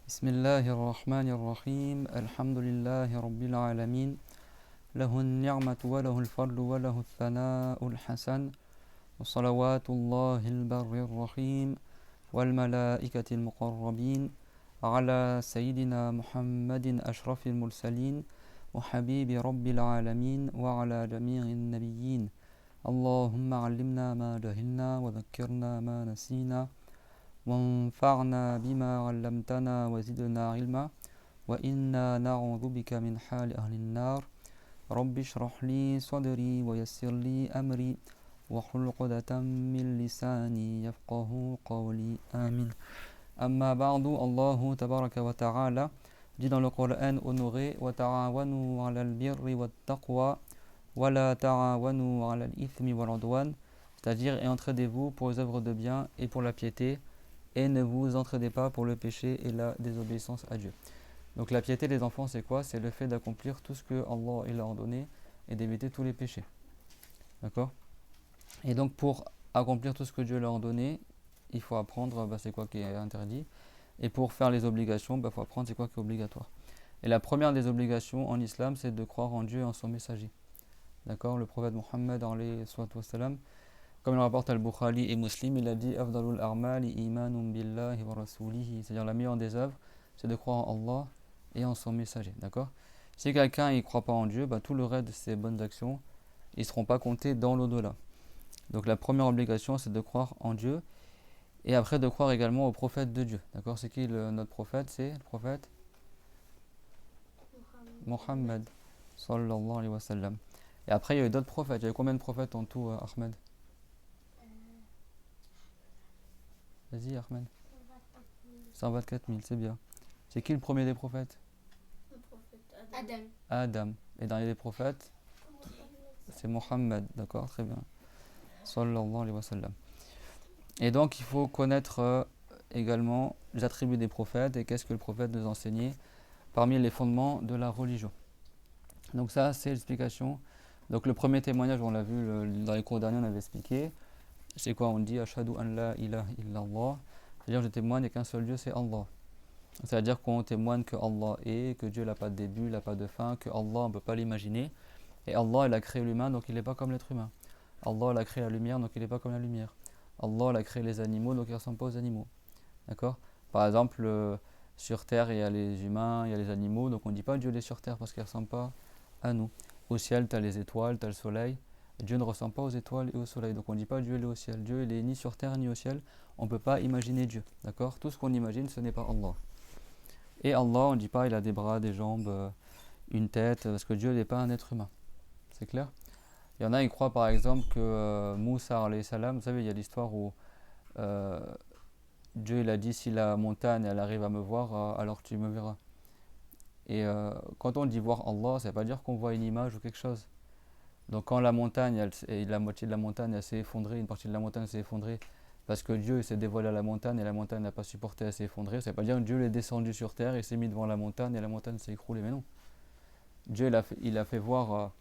بسم الله الرحمن الرحيم الحمد لله رب العالمين له النعمة وله الفضل وله الثناء الحسن وصلوات الله البر الرحيم والملائكة المقربين على سيدنا محمد أشرف المرسلين وحبيب رب العالمين وعلى جميع النبيين اللهم علمنا ما جهلنا وذكرنا ما نسينا وانفعنا بما علمتنا وزدنا علما وإنا نعوذ بك من حال أهل النار رب اشرح لي صدري ويسر لي أمري واحلل عقدة من لساني يفقه قولي آمين أما بعد الله تبارك وتعالى dit dans le Coran honoré وتعاونوا على البر والتقوى ولا تعاونوا على الإثم والعدوان, c'est-à-dire et entraidez-vous pour les œuvres de bien et pour la piété, et ne vous entraidez pas pour le péché et la désobéissance à Dieu. Donc la piété des enfants, c'est quoi? C'est le fait d'accomplir tout ce que Allah il a ordonné et d'éviter tous les péchés. D'accord? Et donc pour accomplir tout ce que Dieu leur a ordonné, il faut apprendre c'est quoi qui est interdit. Et pour faire les obligations, il faut apprendre c'est quoi qui est obligatoire. Et la première des obligations en islam, c'est de croire en Dieu et en son messager. D'accord? Le prophète Mohammed, comme il rapporte Al-Bukhari et Muslim, il a dit Afdalul a'mali imanun billahi wa rasulihi, c'est-à-dire la meilleure des œuvres, c'est de croire en Allah et en son messager. D'accord? Si quelqu'un ne croit pas en Dieu, tout le reste de ses bonnes actions, ils ne seront pas comptés dans l'au-delà. Donc la première obligation, c'est de croire en Dieu et après de croire également au prophète de Dieu. D'accord? C'est qui notre prophète? C'est le prophète Mohammed sallallahu alayhi wa sallam. Et après, il y a eu d'autres prophètes. Il y a eu combien de prophètes en tout, Ahmed? Vas-y, Ahmed. 124 000, c'est bien. C'est qui le premier des prophètes? Le prophète Adam. Adam. Et dernier des prophètes? C'est Mohammed. D'accord, très bien. Sallallahu alayhi wa sallam. Et donc, il faut connaître également les attributs des prophètes et qu'est-ce que le prophète nous enseignait parmi les fondements de la religion. Donc ça, c'est l'explication. Donc le premier témoignage, on l'a vu dans les cours derniers, on avait expliqué. C'est quoi? On dit Ashhadu an la ilaha illallah. C'est-à-dire je témoigne et qu'un seul Dieu, c'est Allah. C'est-à-dire qu'on témoigne que Allah est, que Dieu n'a pas de début, il n'a pas de fin, que Allah, on ne peut pas l'imaginer. Et Allah, il a créé l'humain, donc il n'est pas comme l'être humain. Allah, il a créé la lumière, donc il n'est pas comme la lumière. Allah, il a créé les animaux, donc il ne ressemble pas aux animaux. D'accord? Par exemple, sur Terre, il y a les humains, il y a les animaux, donc on ne dit pas Dieu est sur Terre parce qu'il ne ressemble pas à nous. Au ciel, tu as les étoiles, tu as le soleil. Dieu ne ressemble pas aux étoiles et au soleil. Donc on ne dit pas Dieu est au ciel. Dieu il est ni sur terre ni au ciel. On ne peut pas imaginer Dieu. D'accord? Tout ce qu'on imagine, ce n'est pas Allah. Et Allah, on ne dit pas il a des bras, des jambes, une tête, parce que Dieu n'est pas un être humain. C'est clair? Il y en a, ils croient par exemple que Moussa alayhi salam, vous savez, il y a l'histoire où euh, Dieu il a dit si la montagne elle arrive à me voir, alors tu me verras. Et quand on dit voir Allah, ça ne veut pas dire qu'on voit une image ou quelque chose. Donc quand la montagne, la moitié de la montagne elle s'est effondrée, une partie de la montagne s'est effondrée, parce que Dieu s'est dévoilé à la montagne et la montagne n'a pas supporté, elle s'est effondrée, ça ne veut pas dire que Dieu est descendu sur terre et s'est mis devant la montagne et la montagne s'est écroulée, mais non. Dieu il a fait voir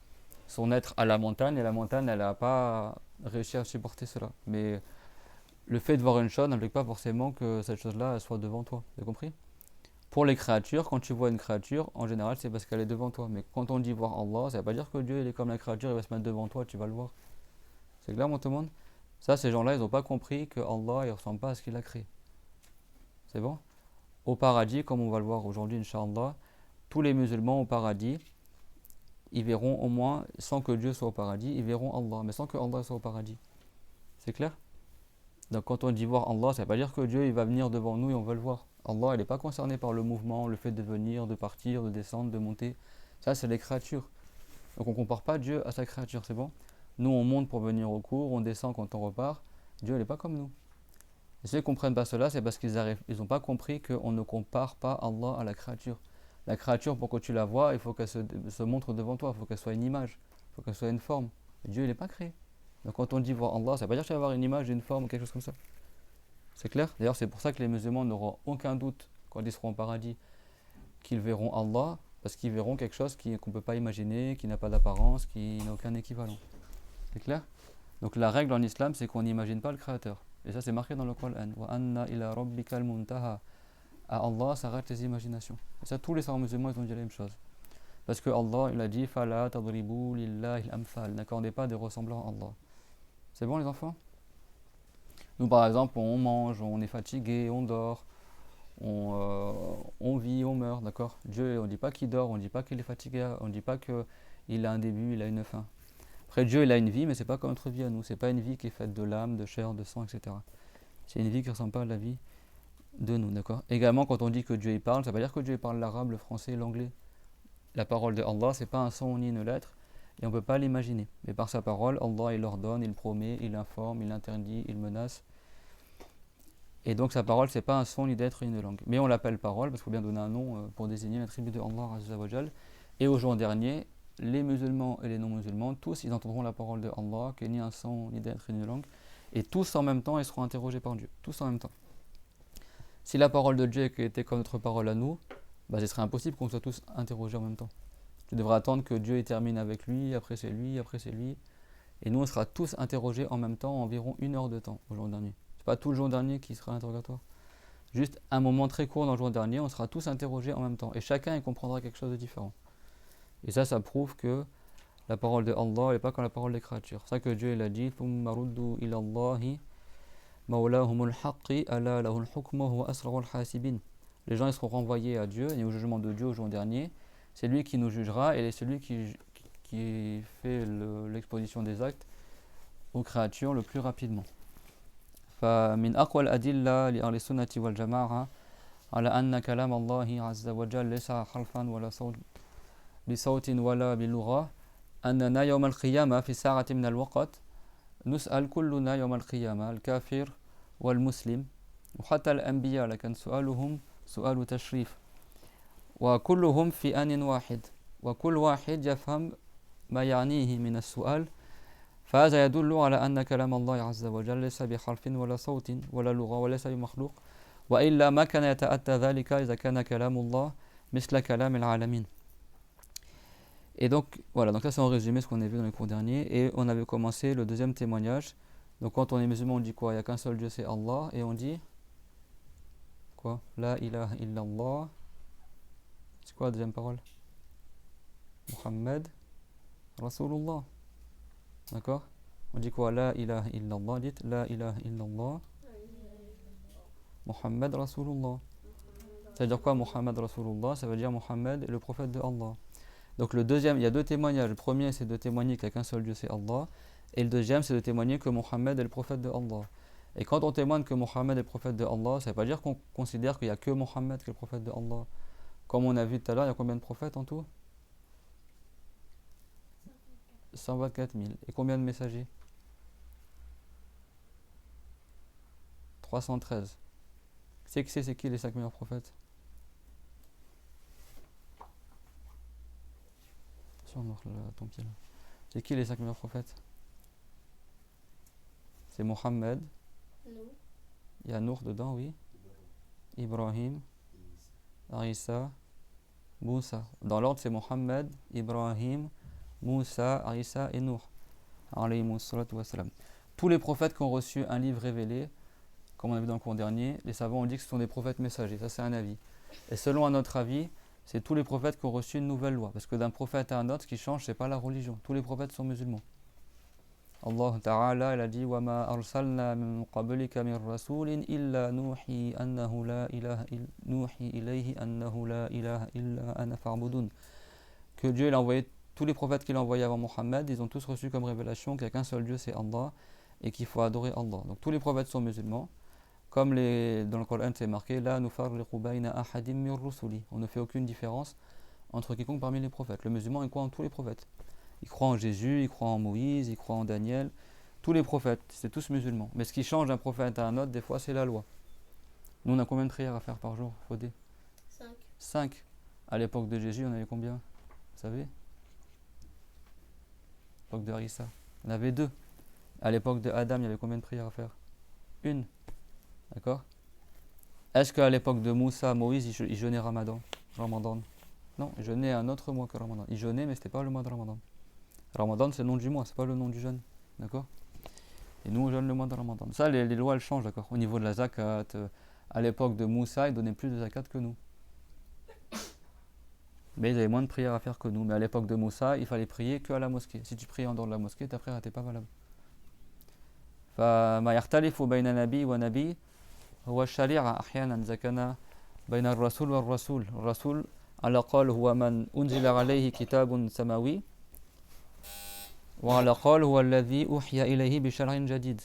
son être à la montagne et la montagne elle n'a pas réussi à supporter cela. Mais le fait de voir une chose n'implique pas forcément que cette chose-là elle soit devant toi, vous avez compris? Pour les créatures, quand tu vois une créature, en général, c'est parce qu'elle est devant toi. Mais quand on dit voir Allah, ça ne veut pas dire que Dieu il est comme la créature, il va se mettre devant toi, tu vas le voir. C'est clair, mon tout le monde? Ça, ces gens-là, ils n'ont pas compris que Allah, il ne ressemble pas à ce qu'il a créé. C'est bon? Au paradis, comme on va le voir aujourd'hui, Inch'Allah, tous les musulmans au paradis, ils verront au moins, sans que Dieu soit au paradis, ils verront Allah, mais sans que Allah soit au paradis. C'est clair? Donc quand on dit voir Allah, ça ne veut pas dire que Dieu il va venir devant nous et on va le voir. Allah il n'est pas concerné par le mouvement, le fait de venir, de partir, de descendre, de monter. Ça c'est les créatures. Donc on ne compare pas Dieu à sa créature, c'est bon? Nous on monte pour venir au cours, on descend quand on repart. Dieu il n'est pas comme nous. Et ceux qui ne comprennent pas cela, c'est parce qu'ils n'ont pas compris qu'on ne compare pas Allah à la créature. La créature, pour que tu la vois, il faut qu'elle se montre devant toi, il faut qu'elle soit une image, il faut qu'elle soit une forme. Et Dieu il n'est pas créé. Donc quand on dit voir Allah, ça ne veut pas dire que tu vas avoir une image, une forme ou quelque chose comme ça. C'est clair? D'ailleurs, c'est pour ça que les musulmans n'auront aucun doute quand ils seront au paradis qu'ils verront Allah, parce qu'ils verront quelque chose qu'on ne peut pas imaginer, qui n'a pas d'apparence, qui n'a aucun équivalent. C'est clair? Donc la règle en islam, c'est qu'on n'imagine pas le Créateur. Et ça, c'est marqué dans le Coran. Wa anna ila rabbikal muntaha. à Allah s'arrêtent les imaginations. Et ça, tous les savants musulmans ils ont dit la même chose. Parce que Allah, il a dit Fala tadribu lillahi al-amthal. N'accordez pas des ressemblants à Allah. C'est bon, les enfants? Nous, par exemple, on mange, on est fatigué, on dort, on vit, on meurt, d'accord? Dieu, on ne dit pas qu'il dort, on ne dit pas qu'il est fatigué, on ne dit pas qu'il a un début, il a une fin. Après, Dieu, il a une vie, mais c'est pas comme notre vie à nous. C'est pas une vie qui est faite de l'âme, de chair, de sang, etc. C'est une vie qui ne ressemble pas à la vie de nous, d'accord? Également, quand on dit que Dieu il parle, ça veut pas dire que Dieu il parle l'arabe, le français, l'anglais. La parole de Allah, c'est pas un son ni une lettre, et on ne peut pas l'imaginer. Mais par sa parole, Allah, il ordonne, il promet, il informe, il interdit, il menace. Et donc sa parole, c'est pas un son ni d'être ni une langue. Mais on l'appelle parole, parce qu'il faut bien donner un nom pour désigner l'attribut de Allah Azza wa Jal. Et au jour dernier, les musulmans et les non-musulmans, tous, ils entendront la parole de Allah, qui n'est ni un son, ni d'être, ni une langue. Et tous en même temps, ils seront interrogés par Dieu. Tous en même temps. Si la parole de Dieu était comme notre parole à nous, bah, ce serait impossible qu'on soit tous interrogés en même temps. Tu devrais attendre que Dieu termine avec lui, après c'est lui, après c'est lui. Et nous, on sera tous interrogés en même temps, environ 1 heure de temps au jour dernier. C'est pas tout le jour dernier qui sera interrogatoire. Juste un moment très court dans le jour dernier, on sera tous interrogés en même temps. Et chacun il comprendra quelque chose de différent. Et ça prouve que la parole de Allah n'est pas comme la parole des créatures. C'est ça que Dieu il a dit ثُمَّ رُدُّوا إِلَى اللَّهِ مَوْلَاهُمُ الْحَقِّ أَلَا لَهُ الْحُكْمُ وَهُوَ أَسْرَعُ الْحَاسِبِينَ. Les gens ils seront renvoyés à Dieu et au jugement de Dieu au jour dernier. C'est lui qui nous jugera et c'est lui qui fait l'exposition des actes aux créatures le plus rapidement. فمن أقوى الأدلة لأهل السنة والجماعة على أن كلام الله عز وجل ليس حرفا ولا بصوت ولا بلغة أننا يوم القيامة في ساعة من الوقت نسأل كلنا يوم القيامة الكافر والمسلم وحتى الأنبياء لكن سؤالهم سؤال تشريف وكلهم في آن واحد وكل واحد يفهم ما يعنيه من السؤال فهذا يدل على أن كلام الله عز وجل ليس بحرف ولا صوت ولا لغة وليس بمخلوق وإلا ما كان يتأتى ذلك إذا كان كلام الله مثل كلام العالمين. Et donc voilà, donc ça c'est en résumé ce qu'on a vu dans les cours derniers et on avait commencé le deuxième témoignage. Donc quand on est musulman on dit quoi? Il n'y a qu'un seul Dieu, c'est Allah, et on dit quoi? La ilaha illallah. C'est quoi la deuxième parole? Muhammad Rasulullah. D'accord? On dit quoi? La ilaha illallah. Dites la ilaha illallah. Muhammad Rasulullah. Ça veut dire quoi Muhammad Rasulullah? Ça veut dire Muhammad est le prophète de Allah. Donc le deuxième, il y a deux témoignages. Le premier c'est de témoigner qu'il n'y a qu'un seul Dieu, c'est Allah. Et le deuxième c'est de témoigner que Muhammad est le prophète de Allah. Et quand on témoigne que Muhammad est le prophète de Allah, ça ne veut pas dire qu'on considère qu'il n'y a que Muhammad qui est le prophète de Allah. Comme on a vu tout à l'heure, il y a combien de prophètes en tout? 124 000. Et combien de messagers? 313. C'est qui les 5 meilleurs prophètes? Sur ton pied là. C'est qui les 5 meilleurs prophètes? C'est Mohammed. Il y a Nour dedans, oui. Ibrahim, Isa, Moussa. Dans l'ordre, c'est Mohammed, Ibrahim, Moussa, Isa et Nour. Tous les prophètes qui ont reçu un livre révélé, comme on a vu dans le cours dernier, les savants ont dit que ce sont des prophètes messagers. Ça, c'est un avis. Et selon un autre avis, c'est tous les prophètes qui ont reçu une nouvelle loi. Parce que d'un prophète à un autre, ce qui change, c'est pas la religion. Tous les prophètes sont musulmans. Allah Ta'ala, il a dit وَمَا أَرْسَلْنَا مِن قَبْلِكَ مِن رَسُولٍ إِلَّا نُوحِي إِلَيْهِ أَنَّهُ لَا إِلَهَ إِلَّا أَنَا فَاعْبُدُونِ. Que Dieu il a envoyé, tous les prophètes qu'il a envoyés avant Mohammed, ils ont tous reçu comme révélation qu'il n'y a qu'un seul Dieu, c'est Allah, et qu'il faut adorer Allah. Donc tous les prophètes sont musulmans. Comme dans le Coran c'est marqué La nufarriqu bayna ahadim min rusuli. On ne fait aucune différence entre quiconque parmi les prophètes. Le musulman il croit en tous les prophètes. Il croit en Jésus, il croit en Moïse, il croit en Daniel. Tous les prophètes, c'est tous musulmans. Mais ce qui change d'un prophète à un autre, des fois, c'est la loi. Nous, on a combien de prières à faire par jour, Fodé? 5. 5. À l'époque de Jésus, on avait combien? Vous savez? À l'époque de Harissa, on avait 2. À l'époque de Adam, il y avait combien de prières à faire? 1. D'accord? Est-ce qu'à l'époque de Moussa, Moïse, ils jeûnaient Ramadan? Non, ils jeûnaient un autre mois que Ramadan. Ils jeûnaient, mais ce n'était pas le mois de Ramadan. Ramadan, c'est le nom du mois, c'est pas le nom du jeûne. D'accord? Et nous, on jeûne le mois de Ramadan. Ça, les lois, elles changent, d'accord? Au niveau de la zakat, À l'époque de Moussa, ils donnaient plus de zakat que nous. Mais ils avaient moins de prières à faire que nous. Mais à l'époque de Moussa, il fallait prier que à la mosquée. Si tu priais en dehors de la mosquée, ta prière n'était pas valable. فما يختلف بين نبي ونبي هو الشريعة أحيانا إذا كان بين الرسول والرسول الرسول على قول هو من أنزل عليه كتاب سماوي وعلى قول هو الذي أوحي إليه بشرع جديد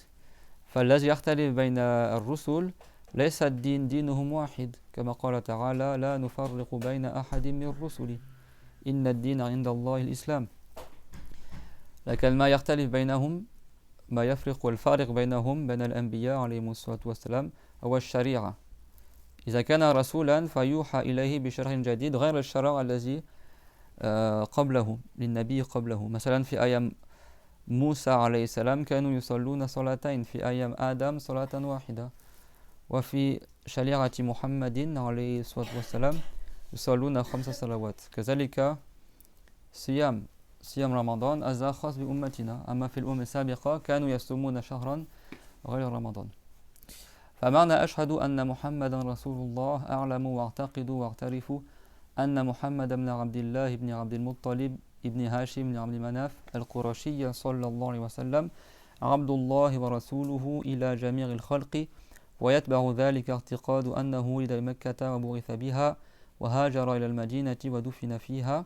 فالذي يختلف بين الرسل ليس الدين دينهم واحد كما قال تعالى لا نفرق بين أحد من الرسل إن الدين عند الله الإسلام لكن ما يختلف بينهم ما يفرق والفارق بينهم بين الأنبياء عليهم الصلاة والسلام هو الشريعة إذا كان رسولا فيوحى إليه بشرع جديد غير الشرع الذي قبله للنبي قبله مثلا في أيام موسى عليه السلام كانوا يصلون صلاتين في أيام آدم صلاة واحدة وفي شريعة محمد عليه الصلاة والسلام يصلون 5 صلوات كذلك صيام رمضان هذا خاص بأمتنا أما في الأمم السابقة كانوا يصومون شهرا غير رمضان فمعنى أشهد أن محمدا رسول الله أعلم وأعتقد وأعترف أن محمد بن عبد الله بن عبد المطلب ابن هاشم بن عبد مناف القرشي صلى الله عليه وسلم عبد الله ورسوله إلى جميع الخلق ويتبع ذلك اعتقاد أنه ولد بمكة وبعث بها وهاجر إلى المدينة ودفن فيها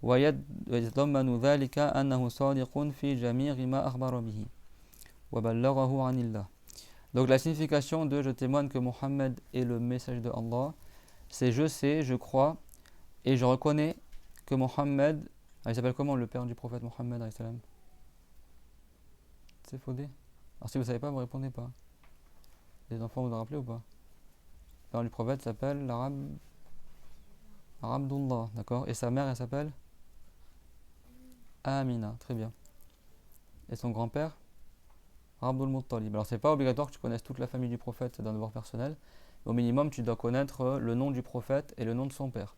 ويتضمن ذلك أنه صادق في جميع ما أخبر به وبلغه عن الله. Donc la signification de je témoigne que Mohammed est le message de Allah, c'est je sais, je crois et je reconnais que Mohammed, il s'appelle comment le père du prophète Mohammed alayhi salam? C'est Fodé. Alors si vous ne savez pas, vous ne répondez pas. Les enfants, vous vous en rappelez ou pas? Le père du prophète s'appelle Abdullah, d'accord? Et sa mère, elle s'appelle Amina, très bien. Et son grand-père Abdul Muttalib. Alors c'est pas obligatoire que tu connaisses toute la famille du prophète, c'est un devoir personnel. Mais au minimum, tu dois connaître le nom du prophète et le nom de son père.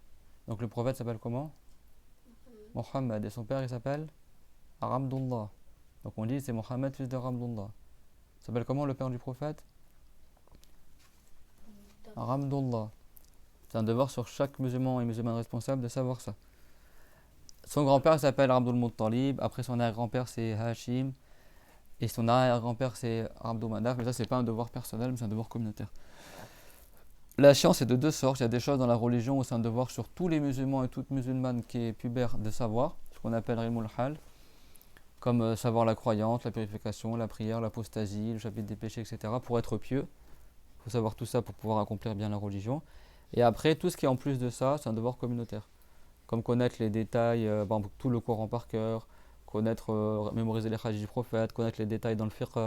Donc le prophète s'appelle comment? Mohammed. Et son père, il s'appelle Abdullah. Donc on dit c'est Mohammed, fils de Abdullah. Il s'appelle comment le père du prophète? Abdullah. C'est un devoir sur chaque musulman et musulmane responsable de savoir ça. Son grand-père s'appelle Abdul Muttalib. Après son arrière-grand-père c'est Hashim. Et son arrière-grand-père c'est Abdul Manaf. Mais ça c'est pas un devoir personnel, mais c'est un devoir communautaire. La science est de deux sortes. Il y a des choses dans la religion où c'est un devoir sur tous les musulmans et toutes musulmanes qui est pubère de savoir, ce qu'on appelle ilmul hal, comme savoir la croyance, la purification, la prière, l'apostasie, le chapitre des péchés, etc. Pour être pieux, il faut savoir tout ça pour pouvoir accomplir bien la religion. Et après, tout ce qui est en plus de ça, c'est un devoir communautaire. Comme connaître les détails, tout le Coran par cœur, connaître, mémoriser les hadiths du prophète, connaître les détails dans le fiqh,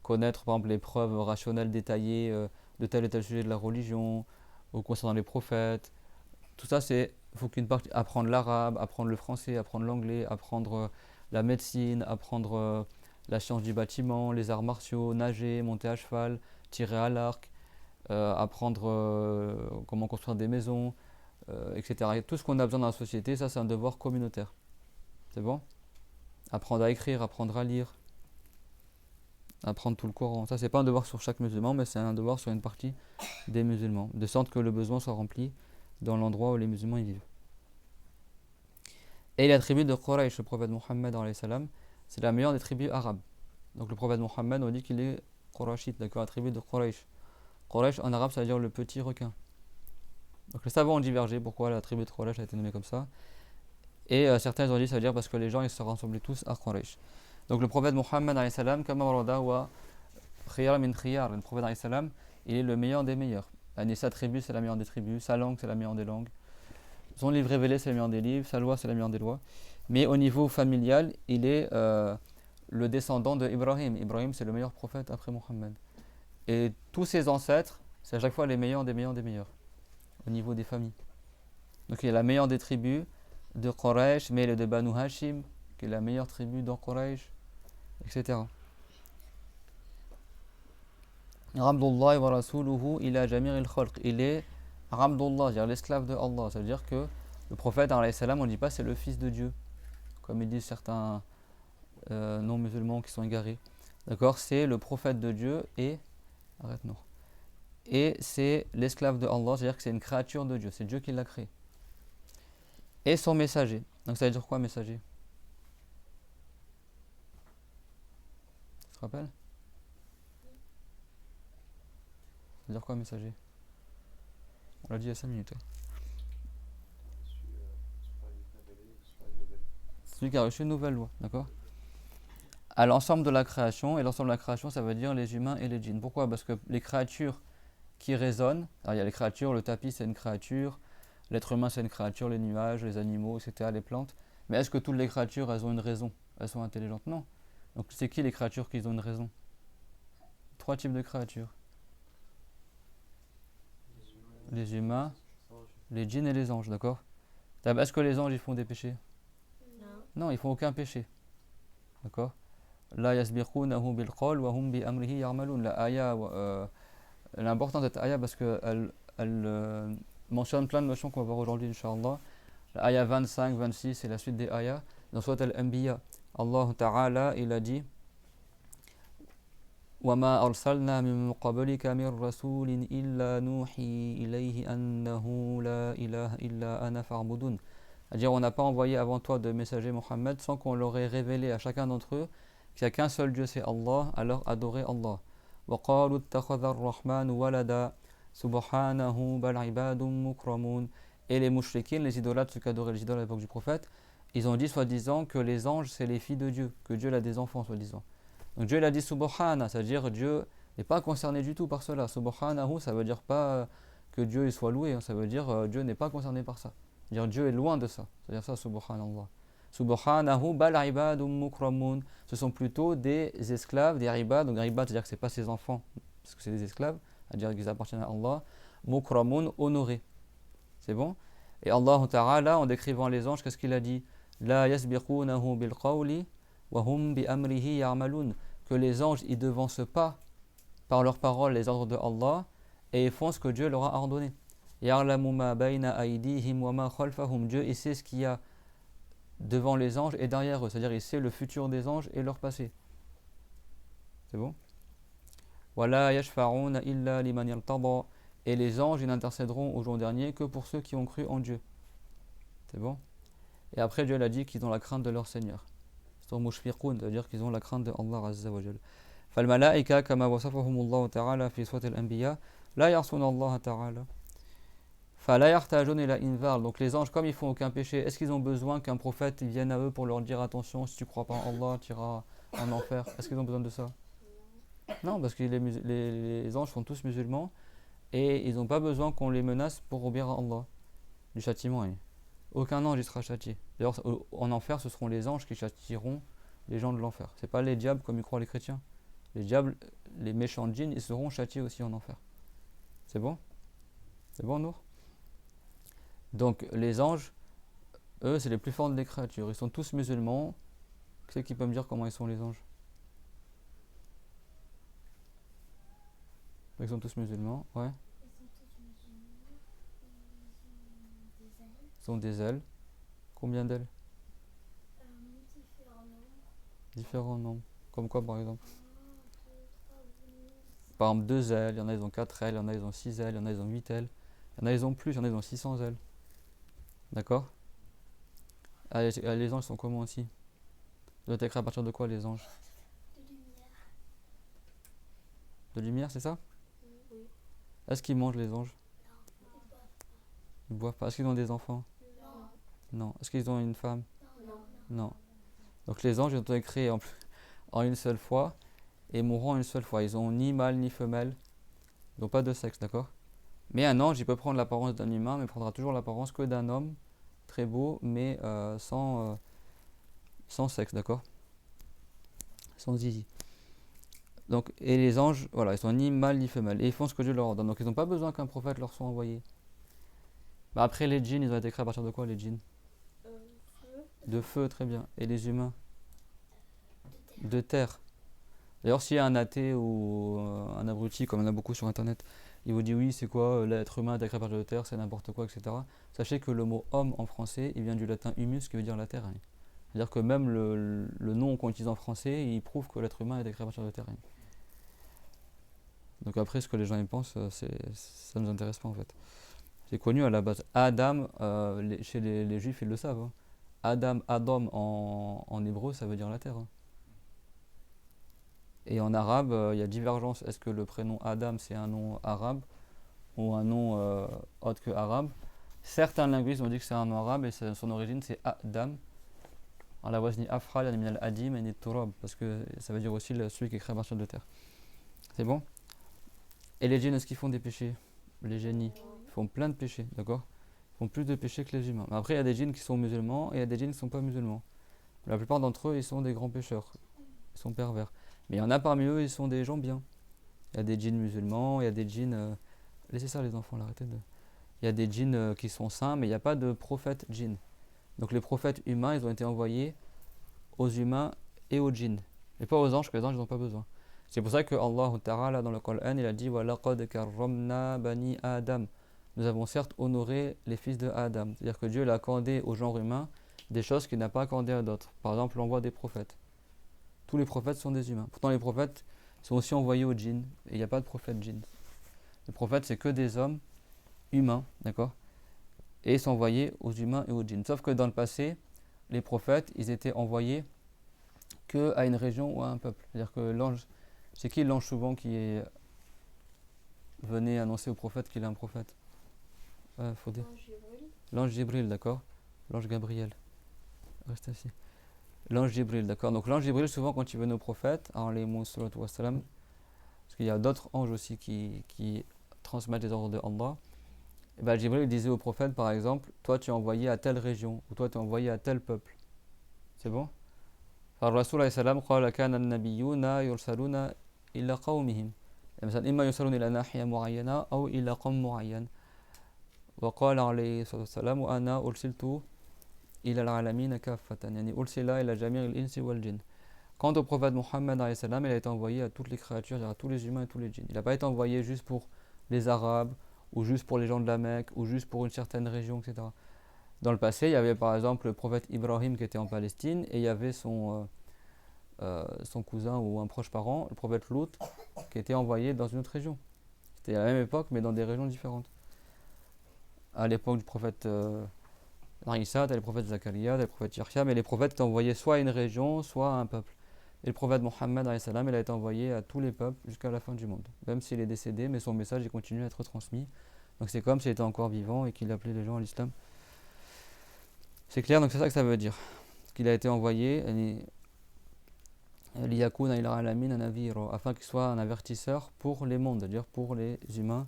connaître par exemple les preuves rationnelles détaillées de tel et tel sujet de la religion, ou concernant les prophètes. Tout ça, c'est, faut qu'une partie, apprendre l'arabe, apprendre le français, apprendre l'anglais, apprendre la médecine, apprendre la science du bâtiment, les arts martiaux, nager, monter à cheval, tirer à l'arc, apprendre comment construire des maisons, etc. Et tout ce qu'on a besoin dans la société, ça c'est un devoir communautaire. C'est bon? Apprendre à écrire, apprendre à lire, apprendre tout le Coran. Ça c'est pas un devoir sur chaque musulman, mais c'est un devoir sur une partie des musulmans, de sorte que le besoin soit rempli dans l'endroit où les musulmans y vivent. Et la tribu de Quraysh, le prophète Mohammed, c'est la meilleure des tribus arabes. Donc le prophète Mohammed, on dit qu'il est Qurashite, d'accord, la tribu de Quraysh. Quraysh en arabe, ça veut dire le petit requin. Donc les savants ont divergé pourquoi la tribu de Quraysh a été nommée comme ça. Et certains ont dit ça veut dire parce que les gens ils se rassemblaient tous à Quraysh. Donc le prophète Mohammed, le prophète il est le meilleur des meilleurs. Sa tribu c'est la meilleure des tribus, sa langue c'est la meilleure des langues. Son livre révélé c'est le meilleur des livres, sa loi c'est la meilleure des lois. Mais au niveau familial, il est le descendant de Ibrahim. Ibrahim c'est le meilleur prophète après Mohammed. Et tous ses ancêtres, c'est à chaque fois les meilleurs des meilleurs des meilleurs, au niveau des familles. Donc il y a la meilleure des tribus de Quraysh, mais le de Banu Hashim, qui est la meilleure tribu de Quraysh, etc. Abdullah wa rasuluhu ila jami' al-khalq. Il est Abdullah, c'est-à-dire l'esclave de Allah. Ça veut dire que le prophète, on ne dit pas c'est le fils de Dieu, comme ils disent certains non-musulmans qui sont égarés. D'accord, c'est le prophète de Dieu et... Arrête, non. et c'est l'esclave de Allah, c'est-à-dire que c'est une créature de Dieu, c'est Dieu qui l'a créé. Et son messager. Donc ça veut dire quoi, messager? Tu te rappelles? Ça veut dire quoi, messager? On l'a dit il y a 5 minutes. Celui qui a reçu une nouvelle loi, d'accord? À l'ensemble de la création, et l'ensemble de la création, ça veut dire les humains et les djinns. Pourquoi? Parce que les créatures qui résonnent, alors il y a les créatures, le tapis c'est une créature, l'être humain c'est une créature, les nuages, les animaux, etc., les plantes. Mais est-ce que toutes les créatures, elles ont une raison? Elles sont intelligentes? Non. Donc c'est qui les créatures qui ont une raison? 3 types de créatures. Les humains, les djinns et les anges, d'accord? Est-ce que les anges ils font des péchés? Non. Non, ils font aucun péché. D'accord? La yasbiqunahu bil qawl wa hum bi amrihi ya'malun. La ayah, elle est importante cette ayah parce qu'elle mentionne plein de notions qu'on va voir aujourd'hui, Inch'Allah. La ayah 25, 26 et la suite des ayahs. Dans Surat al-Anbiya, Allah Ta'ala, il a dit وَمَا أَرْسَلْنَا مِن قَبْلِكَ مِن رَّسُولٍ إِلَّا نُوحِي إِلَيْهِ أَنَّهُ لَا إِلَهَ إِلَّا أَنَا فَاعْبُدُونِ. C'est-à-dire, on n'a pas envoyé avant toi de messager Mohammed sans qu'on leur ait révélé à chacun d'entre eux qu'il n'y a qu'un seul Dieu, c'est Allah, alors adorez Allah. وَقَالُوا اتَّخَذَ الرَّحْمَنُ وَلَدًا سُبْحَانَهُ بَلْ عِبَادٌ مُكْرَمُونَ. Et les mouchriquins, les idolâtres, ceux qui adoraient les idoles à l'époque du prophète, ils ont dit soi-disant que les anges c'est les filles de Dieu, que Dieu a des enfants soi-disant. Donc Dieu il a dit Subhana, c'est-à-dire Dieu n'est pas concerné du tout par cela. Subhanahu, ça veut dire pas que Dieu soit loué, ça veut dire Dieu n'est pas concerné par ça. C'est-à-dire Dieu est loin de ça. C'est-à-dire ça, Subhanallah. Subhanahu bal ibadum mukramun. Ce sont plutôt des esclaves, des ibad. Donc ibad, c'est-à-dire que ce n'est pas ses enfants, parce que c'est des esclaves, c'est-à-dire qu'ils appartiennent à Allah. Mukramun, honorés. C'est bon? Et Allah Ta'ala, en décrivant les anges, qu'est-ce qu'il a dit? La yasbiqunahu bil qawli wa hum bi amrihi ya'malun. Que les anges, ils devancent pas par leurs paroles les ordres de Allah et ils font ce que Dieu leur a ordonné. Ya'lamu ma bayna aydihim wa ma khalfahum. Dieu, il sait ce qu'il y a devant les anges et derrière eux. C'est-à-dire, il sait le futur des anges et leur passé. C'est bon? Wala yashfa'una illa liman yartada. Et les anges, ils n'intercéderont au jour dernier que pour ceux qui ont cru en Dieu. C'est bon? Et après, Dieu a dit qu'ils ont la crainte de leur Seigneur. C'est mushfiqun, c'est-à-dire qu'ils ont la crainte de Allah Azza wa Jal. فالملائكة كما وصفهم الله تعالى في سورة الأنبياء لا يعصون الله تعالى فلا يحتاجون إلى إنذار. Donc les anges, comme ils font aucun péché, est-ce qu'ils ont besoin qu'un prophète vienne à eux pour leur dire attention, si tu crois pas en Allah, tu iras en enfer? Est-ce qu'ils ont besoin de ça? Non, parce que les anges sont tous musulmans et ils n'ont pas besoin qu'on les menace pour obéir à Allah. Du châtiment, oui. Aucun ange ne sera châtié. D'ailleurs, en enfer, ce seront les anges qui châtieront les gens de l'enfer. C'est pas les diables comme ils croient les chrétiens. Les diables, les méchants djinns, ils seront châtiés aussi en enfer. C'est bon? C'est bon, Nour? Donc, les anges, eux, c'est les plus forts des créatures. Ils sont tous musulmans. Qui c'est qui peut me dire comment ils sont les anges? Ils sont tous musulmans, ouais. Ils ont des ailes. Combien d'ailes? Différents nombres. Comme quoi, par exemple? Par exemple, 2 ailes, il y en a, ils ont 4 ailes, il y en a, ils ont 6 ailes, il y en a, ils ont 8 ailes. Il y en a, ils ont plus, il y en a, ils ont 600 ailes. D'accord? Les anges sont comment aussi? Ils doivent être créés à partir de quoi, les anges? De lumière, c'est ça? Oui. Est-ce qu'ils mangent, les anges? Ils boivent pas. Est-ce qu'ils ont des enfants? Non. Est-ce qu'ils ont une femme? Non. Donc les anges, ils ont été créés en une seule fois et mourront une seule fois. Ils n'ont ni mâle ni femelle. Ils n'ont pas de sexe, d'accord? Mais un ange, il peut prendre l'apparence d'un humain, mais il prendra toujours l'apparence que d'un homme, très beau, mais sans sexe, d'accord? Sans zizi. Donc, et les anges, voilà, ils sont ni mâles ni femelles. Et ils font ce que Dieu leur ordonne. Donc ils n'ont pas besoin qu'un prophète leur soit envoyé. Bah, après, les djinns, ils ont été créés à partir de quoi, les djinns? Feu. De feu, très bien. Et les humains? De terre. D'ailleurs, s'il y a un athée ou un abruti, comme il y en a beaucoup sur internet, il vous dit oui, c'est quoi, l'être humain est créé à partir de terre, c'est n'importe quoi, etc. Sachez que le mot homme en français, il vient du latin humus, qui veut dire la terre. C'est-à-dire que même le nom qu'on utilise en français, il prouve que l'être humain est créé à partir de terre. Donc après, ce que les gens y pensent, ça ne nous intéresse pas en fait. C'est connu à la base. Adam, chez les juifs, ils le savent, hein. Adam en hébreu, ça veut dire la terre, hein. Et en arabe, il y a divergence. Est-ce que le prénom Adam, c'est un nom arabe ou un nom autre que arabe? Certains linguistes ont dit que c'est un nom arabe et son origine, c'est Adam. On la voix ni Afral, ni al Adim et ni Turab, parce que ça veut dire aussi celui qui est créé à partir de terre. C'est bon? Et les djinns, est-ce qu'ils font des péchés? Les génies font plein de péchés, d'accord? Ils font plus de péchés que les humains. Mais après, il y a des djinns qui sont musulmans et il y a des djinns qui ne sont pas musulmans. La plupart d'entre eux, ils sont des grands pécheurs. Ils sont pervers. Mais il y en a parmi eux, ils sont des gens bien. Il y a des djinns musulmans, il y a des djinns. Laissez ça, les enfants, arrêtez de. Il y a des djinns qui sont saints, mais il n'y a pas de prophètes djinns. Donc les prophètes humains, ils ont été envoyés aux humains et aux djinns. Et pas aux anges, que les anges, ils n'ont pas besoin. C'est pour ça que Allah Ta'ala, dans le Coran, il a dit وَلَقَدْ كَرَّمْنَا بَنِي Adam. Nous avons certes honoré les fils de Adam. C'est-à-dire que Dieu a accordé au genre humain des choses qu'il n'a pas accordées à d'autres. Par exemple, l'envoi des prophètes. Tous les prophètes sont des humains. Pourtant, les prophètes sont aussi envoyés aux djinns. Et il n'y a pas de prophètes djinns. Les prophètes, c'est que des hommes humains, d'accord? Et ils sont envoyés aux humains et aux djinns. Sauf que dans le passé, les prophètes, ils étaient envoyés que à une région ou à un peuple. C'est-à-dire que l'ange, c'est qui l'ange souvent qui venait annoncer au prophète qu'il est un prophète? Faut dire. L'ange Jibril, d'accord? L'ange Gabriel. Reste assis. L'ange Jibril, d'accord? Donc l'ange Jibril, souvent quand il venait au prophète, parce qu'il y a d'autres anges aussi qui transmettent les ordres de Allah. Et ben, Jibril disait au prophète, par exemple, toi tu es envoyé à telle région, ou toi tu es envoyé à tel peuple. C'est bon? فالرسول عليه السلام قال كان النبيون يرسلون إلى قومهم مثلا إما يرسلون إلى ناحية معينة أو إلى قوم معين وقال عليه الصلاة والسلام وأنا أرسلت إلى العالمين كافة يعني أرسل إلى جميع الإنس والجن. Quant au prophète Mohammed عليه السلام, il a été envoyé à toutes les créatures, à tous les humains et tous les djinns. Il n'a pas été envoyé juste pour les Arabes ou juste pour les gens de la Mecque ou juste pour une certaine région, etc. Dans le passé, il y avait par exemple le prophète Ibrahim qui était en Palestine et il y avait son cousin ou un proche parent, le prophète Lot, qui était envoyé dans une autre région. C'était à la même époque, mais dans des régions différentes. À l'époque du prophète Isa, t'as les prophètes Zacharia, t'as les prophètes Yahya, mais les prophètes étaient envoyés soit à une région, soit à un peuple. Et le prophète Mohammed, il a été envoyé à tous les peuples jusqu'à la fin du monde. Même s'il est décédé, mais son message il continue à être transmis. Donc c'est comme s'il était encore vivant et qu'il appelait les gens à l'islam. C'est clair, donc c'est ça que ça veut dire. Qu'il a été envoyé afin qu'il soit un avertisseur pour les mondes, c'est-à-dire pour les humains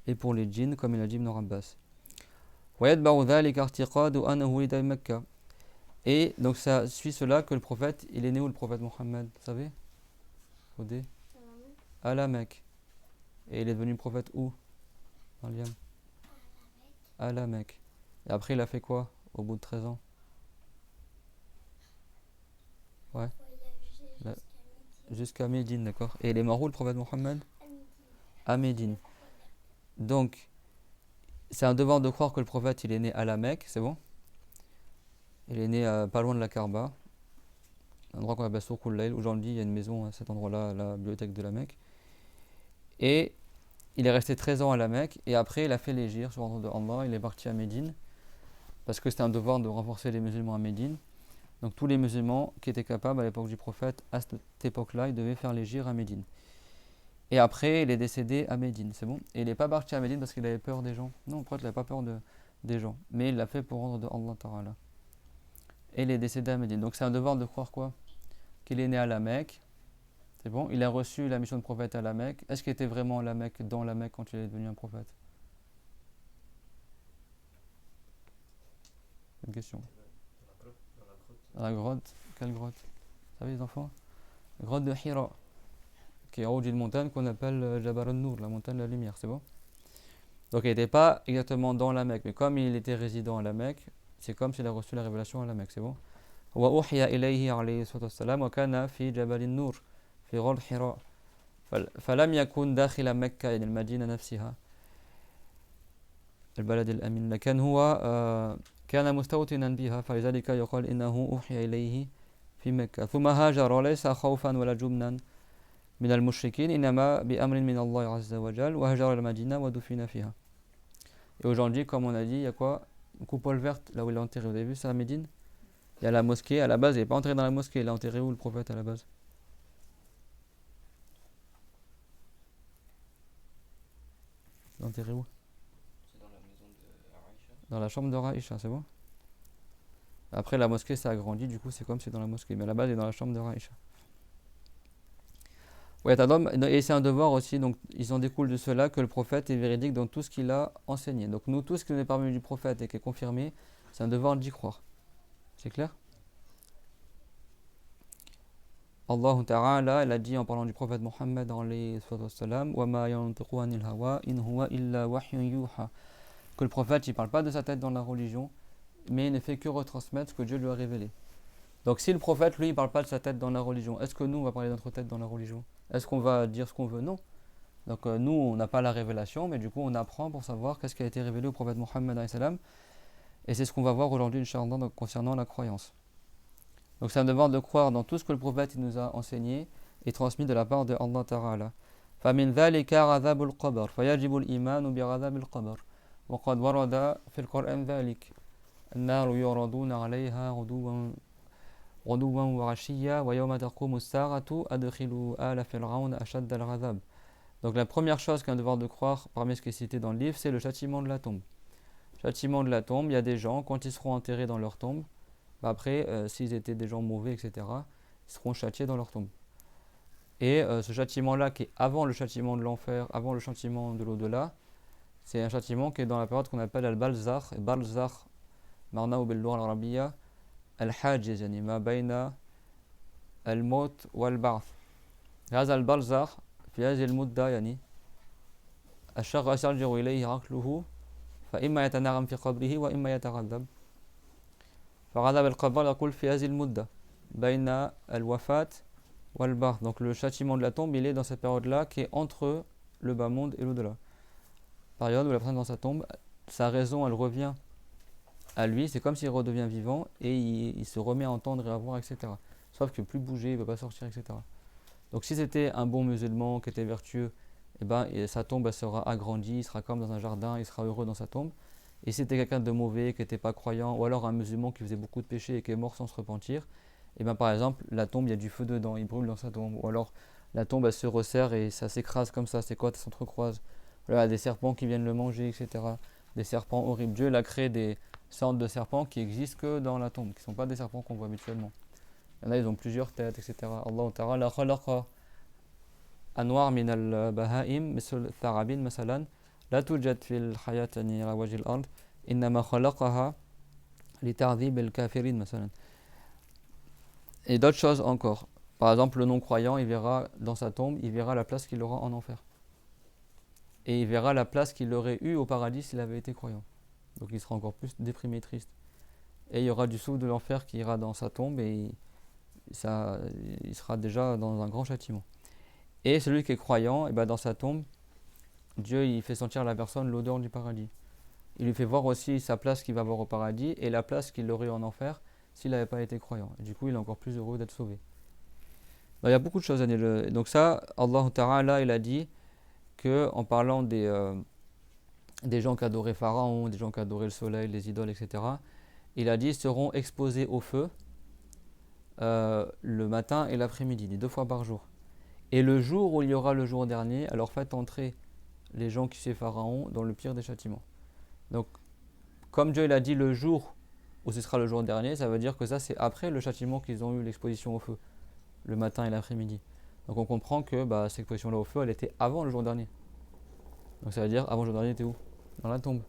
et pour les djinns, comme il a dit Ibn Abbas. Et donc ça suit cela que le prophète, il est né où le prophète Mohammed, vous savez? À la Mecque. Et il est devenu prophète où? À la Mecque. Et après il a fait quoi au bout de 13 ans? Ouais. Jusqu'à Médine, d'accord. Et il est mort où le prophète Mohammed? À Médine. Donc, c'est un devoir de croire que le prophète il est né à la Mecque, c'est bon? Il est né pas loin de la Kaaba, un endroit qu'on appelle Souqul Layl. Aujourd'hui, il y a une maison à cet endroit-là, la bibliothèque de la Mecque. Et il est resté 13 ans à la Mecque, et après, il a fait l'hégire sur ordre de Allah. Il est parti à Médine, parce que c'était un devoir de renforcer les musulmans à Médine. Donc, tous les musulmans qui étaient capables à l'époque du prophète, à cette époque-là, ils devaient faire l'hégire à Médine. Et après, il est décédé à Médine, c'est bon? Et il n'est pas parti à Médine parce qu'il avait peur des gens. Non, le prophète n'avait pas peur des gens, mais il l'a fait pour ordre de Allah Ta'ala. Et il est décédé à Médine. Donc c'est un devoir de croire quoi? Qu'il est né à la Mecque, c'est bon? Il a reçu la mission de prophète à la Mecque. Est-ce qu'il était vraiment à la Mecque, dans la Mecque, quand il est devenu un prophète? Une question. Dans la grotte. Quelle grotte? Vous savez les enfants? La grotte de Hira, qui est en haut d'une montagne qu'on appelle Jabal al-Nour, la montagne de la lumière, c'est bon? Donc il n'était pas exactement dans la Mecque, mais comme il était résident à la Mecque, c'est comme s'il a reçu la révélation à la Mecque, c'est bon? وأوحي إليه عليه الصلاة والسلام وكان في جبل النور في غار حراء فلم يكن داخل مكة يعني المدينة نفسها البلد الأمين لكن هو كان مستوطنا بها فلذلك يقال إنه أوحي إليه في مكة ثم هاجر ليس خوفا ولا جبنا من المشركين إنما بأمر من الله عز وجل وهجر المدينة ودفن فيها. Et aujourd'hui, comme on a dit, il y a quoi? Une coupole verte, là où il est enterré. Vous avez vu ça à Médine? Il y a la mosquée. À la base, il n'est pas enterré dans la mosquée. Il est enterré où le prophète à la base? Il est enterré où? C'est dans la maison de Aïcha. Dans la chambre de Raïcha, c'est bon? Après, la mosquée s'est agrandie, du coup, c'est comme si c'est dans la mosquée. Mais à la base, il est dans la chambre de Raïcha. Ouais, et c'est un devoir aussi, donc ils en découlent de cela que le prophète est véridique dans tout ce qu'il a enseigné. Donc nous, tout ce qui nous est parvenu du prophète et qui est confirmé, c'est un devoir d'y croire. C'est clair? Allah Ta'ala, il a dit en parlant du prophète Mohammed alayhi sallam, wa ma yantiqu anil hawa in huwa illa wahyun yuha. Que le prophète, il parle pas de sa tête dans la religion, mais il ne fait que retransmettre ce que Dieu lui a révélé. Donc si le prophète, lui, il parle pas de sa tête dans la religion, est-ce que nous, on va parler de notre tête dans la religion? Est-ce qu'on va dire ce qu'on veut? Non. Donc nous, on n'a pas la révélation, mais du coup, on apprend pour savoir qu'est-ce qui a été révélé au prophète Mohammed alayhi salam. Et c'est ce qu'on va voir aujourd'hui, Inch'Allah, concernant la croyance. Donc c'est un devoir de croire dans tout ce que le prophète il nous a enseigné et transmis de la part de Allah Ta'ala. فَمِنْ ذَلِكَ عَذَابُ الْقَبْرِ فَيَجِبُ الْإِيمَانُ بِعَذَابِ الْقَبْرِ وَقَدْ وَرَدَ فِي الْقُرْآنِ ذَلِكَ النَّارُ يُعْرَضُونَ عَلَيْهَا غُدُوًّا وَعَشِيًّا وَيَوْمَ تَقُومُ السَّاعَةُ أَدْخِلُوا آلَ فِرْعَوْنَ أَشَدَّ الْعَذَابِ. Donc la première chose qu'un devoir de croire parmi ce qui est cité dans le livre, c'est le châtiment de la tombe. Châtiment de la tombe, il y a des gens, quand ils seront enterrés dans leur tombe, après, s'ils étaient des gens mauvais, etc., ils seront châtiés dans leur tombe. Et ce châtiment-là, qui est avant le châtiment de l'enfer, avant le châtiment de l'au-delà, c'est un châtiment qui est dans la période qu'on appelle al-Balzakh. Et Balzakh, marna ou bil-lugha al-arabiyya, al-hajiz, yani ma bayna al-maut wal-ba'th. هذا البرزخ في هذه المدة يعني الشخص يرجع إليه عقله فإما يتنعم في قبره وإما يتعذب. فعذاب القبر يقول في هذه المدة بين الوفاة والبعث. Donc le châtiment de la tombe, il est dans cette période-là qui est entre le bas monde et l'au-delà. Période où la personne dans sa tombe, sa raison, elle revient à lui, c'est comme s'il redevient vivant et il se remet à entendre et à voir, etc. Sauf que plus bouger, il ne peut pas sortir, etc. Donc si c'était un bon musulman qui était vertueux, eh ben, sa tombe elle sera agrandie, il sera comme dans un jardin, il sera heureux dans sa tombe. Et si c'était quelqu'un de mauvais, qui n'était pas croyant, ou alors un musulman qui faisait beaucoup de péchés et qui est mort sans se repentir, et bien par exemple, la tombe, il y a du feu dedans, il brûle dans sa tombe. Ou alors, la tombe, elle se resserre et ça s'écrase comme ça, ses côtes s'entrecroisent. Voilà, des serpents qui viennent le manger, etc. Des serpents horribles. Dieu, il a créé des sortes de serpents qui existent que dans la tombe, qui ne sont pas des serpents qu'on voit habituellement. Il y en a, ils ont plusieurs têtes, etc. Allah Ta'ala khalaqa anwar min al-baha'im, misl tharabin, masalan. لا توجد في الحياة على وجه الأرض إنما خلقها لتعذيب الكافرين مثلا. Et d'autres choses encore. Par exemple, le non-croyant, il verra dans sa tombe, il verra la place qu'il aura en enfer. Et il verra la place qu'il aurait eue au paradis s'il avait été croyant. Donc il sera encore plus déprimé, triste. Et il y aura du souffle de l'enfer qui ira dans sa tombe et il sera déjà dans un grand châtiment. Et celui qui est croyant, et ben dans sa tombe, Dieu il fait sentir à la personne l'odeur du paradis. Il lui fait voir aussi sa place qu'il va avoir au paradis et la place qu'il aurait en enfer s'il n'avait pas été croyant. Et du coup, il est encore plus heureux d'être sauvé. Donc, il y a beaucoup de choses à dire. Donc ça, Allah Ta'ala, il a dit qu'en parlant des gens qui adoraient Pharaon, des gens qui adoraient le soleil, les idoles, etc., il a dit seront exposés au feu le matin et l'après-midi, 2 fois par jour. Et le jour où il y aura le jour dernier, alors faites entrer les gens qui suivent Pharaon dans le pire des châtiments. Donc, comme Dieu l'a dit le jour où ce sera le jour dernier, ça veut dire que ça c'est après le châtiment qu'ils ont eu l'exposition au feu, le matin et l'après-midi. Donc on comprend que cette exposition-là au feu, elle était avant le jour dernier. Donc ça veut dire avant le jour dernier, était où? Dans la tombe.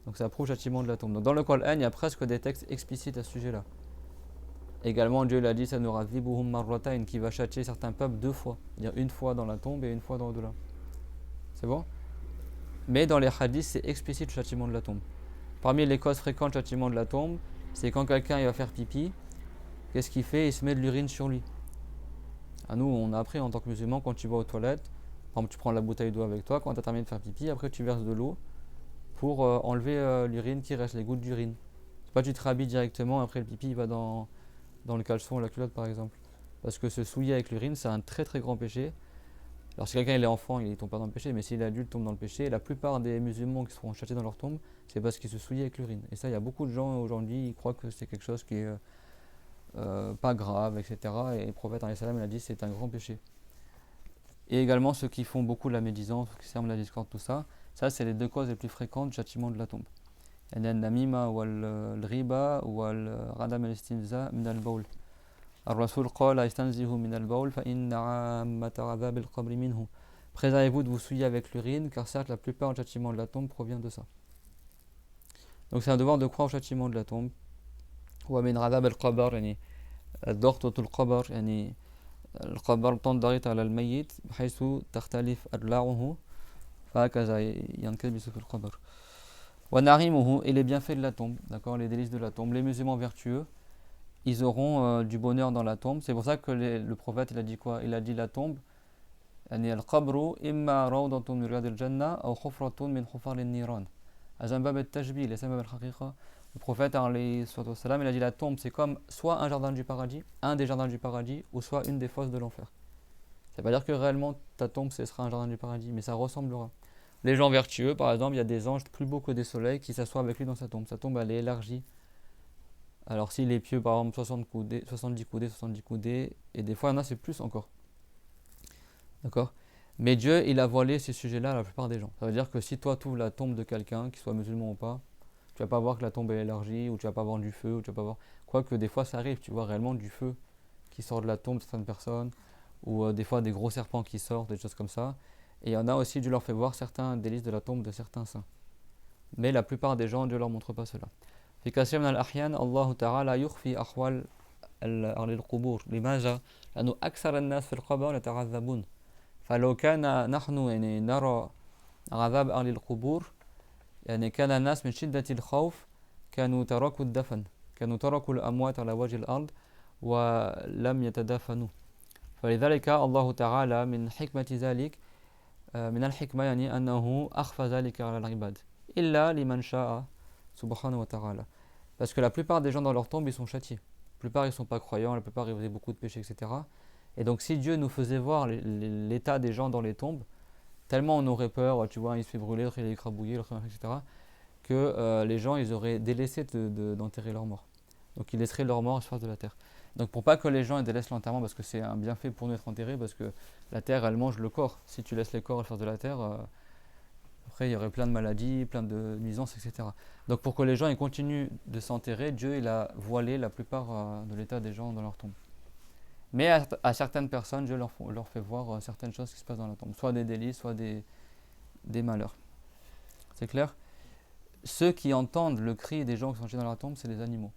Donc c'est après le châtiment de la tombe. Donc dans le Coran, il y a presque des textes explicites à ce sujet-là. Également, Dieu l'a dit, ça nous razibuhum marratayn, qui va châtier certains peuples 2 fois, c'est-à-dire une fois dans la tombe et une fois dans l'au-delà. C'est bon? Mais dans les hadiths, c'est explicite le châtiment de la tombe. Parmi les causes fréquentes du châtiment de la tombe, c'est quand quelqu'un il va faire pipi, qu'est-ce qu'il fait? Il se met de l'urine sur lui. À nous, on a appris en tant que musulman, quand tu vas aux toilettes, par exemple, tu prends la bouteille d'eau avec toi, quand tu as terminé de faire pipi, après tu verses de l'eau pour enlever l'urine qui reste, les gouttes d'urine. C'est pas tu te rhabilles directement, après le pipi il va dans le caleçon ou la culotte par exemple. Parce que se souiller avec l'urine, c'est un très très grand péché. Alors si quelqu'un il est enfant, il ne tombe pas dans le péché, mais s'il est adulte, il tombe dans le péché. Et la plupart des musulmans qui seront châtiés dans leur tombe, c'est parce qu'ils se souillaient avec l'urine. Et ça, il y a beaucoup de gens aujourd'hui, ils croient que c'est quelque chose qui est pas grave, etc. Et le prophète alayhi salam, il a dit c'est un grand péché. Et également ceux qui font beaucoup de la médisance, qui servent la discorde, tout ça, ça c'est les deux causes les plus fréquentes du châtiment de la tombe. يعني النميمة والغيبة والعدم الاستنزاء من البول. الرسول قال استنزهوا من البول فإن عامة عذاب القبر منه. Préservez-vous de vous souiller avec l'urine, car certes la plupart du châtiment de la tombe provient de ça. Donc c'est un devoir de croire au châtiment de la tombe. ومن عذاب القبر يعني ضغطة القبر يعني القبر تنضغط على الميت بحيث تختلف أضلاعه فهكذا ينكبس في القبر. وَنَعِيمُهُ et les bienfaits de la tombe, d'accord, les délices de la tombe. Les musulmans vertueux, ils auront du bonheur dans la tombe. C'est pour ça que le prophète il a dit quoi? Il a dit la tombe, يعني القبر إما روضة من رياض الجنة أو حفرة من حفر النيران. هذا من باب التشبيه ليس من باب الحقيقة. Le prophète alayhi salam, il a dit la tombe c'est comme soit un jardin du paradis, un des jardins du paradis, ou soit une des fosses de l'enfer. Ça veut pas dire que réellement ta tombe ce sera un jardin du paradis, mais ça ressemblera. Les gens vertueux, par exemple, il y a des anges plus beaux que des soleils qui s'assoient avec lui dans sa tombe. Sa tombe, elle est élargie. Alors, s'il est pieux, par exemple, 70 coudées, et des fois, il y en a, c'est plus encore. D'accord? Mais Dieu, il a voilé ces sujets-là à la plupart des gens. Ça veut dire que si toi, tu ouvres la tombe de quelqu'un, qu'il soit musulman ou pas, tu vas pas voir que la tombe est élargie, ou tu vas pas voir du feu, ou tu vas pas voir. Quoique, des fois, ça arrive, tu vois réellement du feu qui sort de la tombe de certaines personnes, ou des fois des gros serpents qui sortent, des choses comme ça. Et il y en a aussi, Dieu leur fait voir certains délices de la tombe de certains saints. Mais la plupart des gens, Dieu ne leur montre pas cela. في كثير من الأحيان الله تعالى يخفي أحوال أهل القبور. لماذا؟ لأنه أكثر الناس في القبر يتعذبون. فلو كان نحن يعني نرى عذاب أهل القبور يعني كان الناس من شدة الخوف كانوا تركوا الدفن، كانوا تركوا الأموات على وجه الأرض ولم يتدفنوا. فلذلك الله تعالى من حكمة ذلك من الحكمة يعني أنه أخفى ذلك على العباد إلا لمن شاء سبحانه وتعالى. Parce que la plupart des gens dans leur tombe ils sont châtiés. La plupart ils sont pas croyants, la plupart ils faisaient beaucoup de péchés, etc. Et donc si Dieu nous faisait voir l'état des gens dans les tombes, tellement on aurait peur, tu vois, il se fait brûler, l'autre il est écrabouillé, l'autre etc. Que les gens ils auraient délaissé d'enterrer leurs morts. Donc ils laisseraient leurs morts à la surface de la terre. Donc pour pas que les gens délaissent l'enterrement, parce que c'est un bienfait pour nous d'être enterrés, parce que la terre elle mange le corps. Si tu laisses les corps à la surface de la terre, après il y aurait plein de maladies, plein de nuisances, etc. Donc pour que les gens ils continuent de s'enterrer, Dieu il a voilé la plupart de l'état des gens dans leur tombe. Mais à certaines personnes, Dieu leur fait voir certaines choses qui se passent dans la tombe, soit des délices, soit des malheurs. C'est clair? Ceux qui entendent le cri des gens qui sont jetés dans la tombe, c'est les animaux,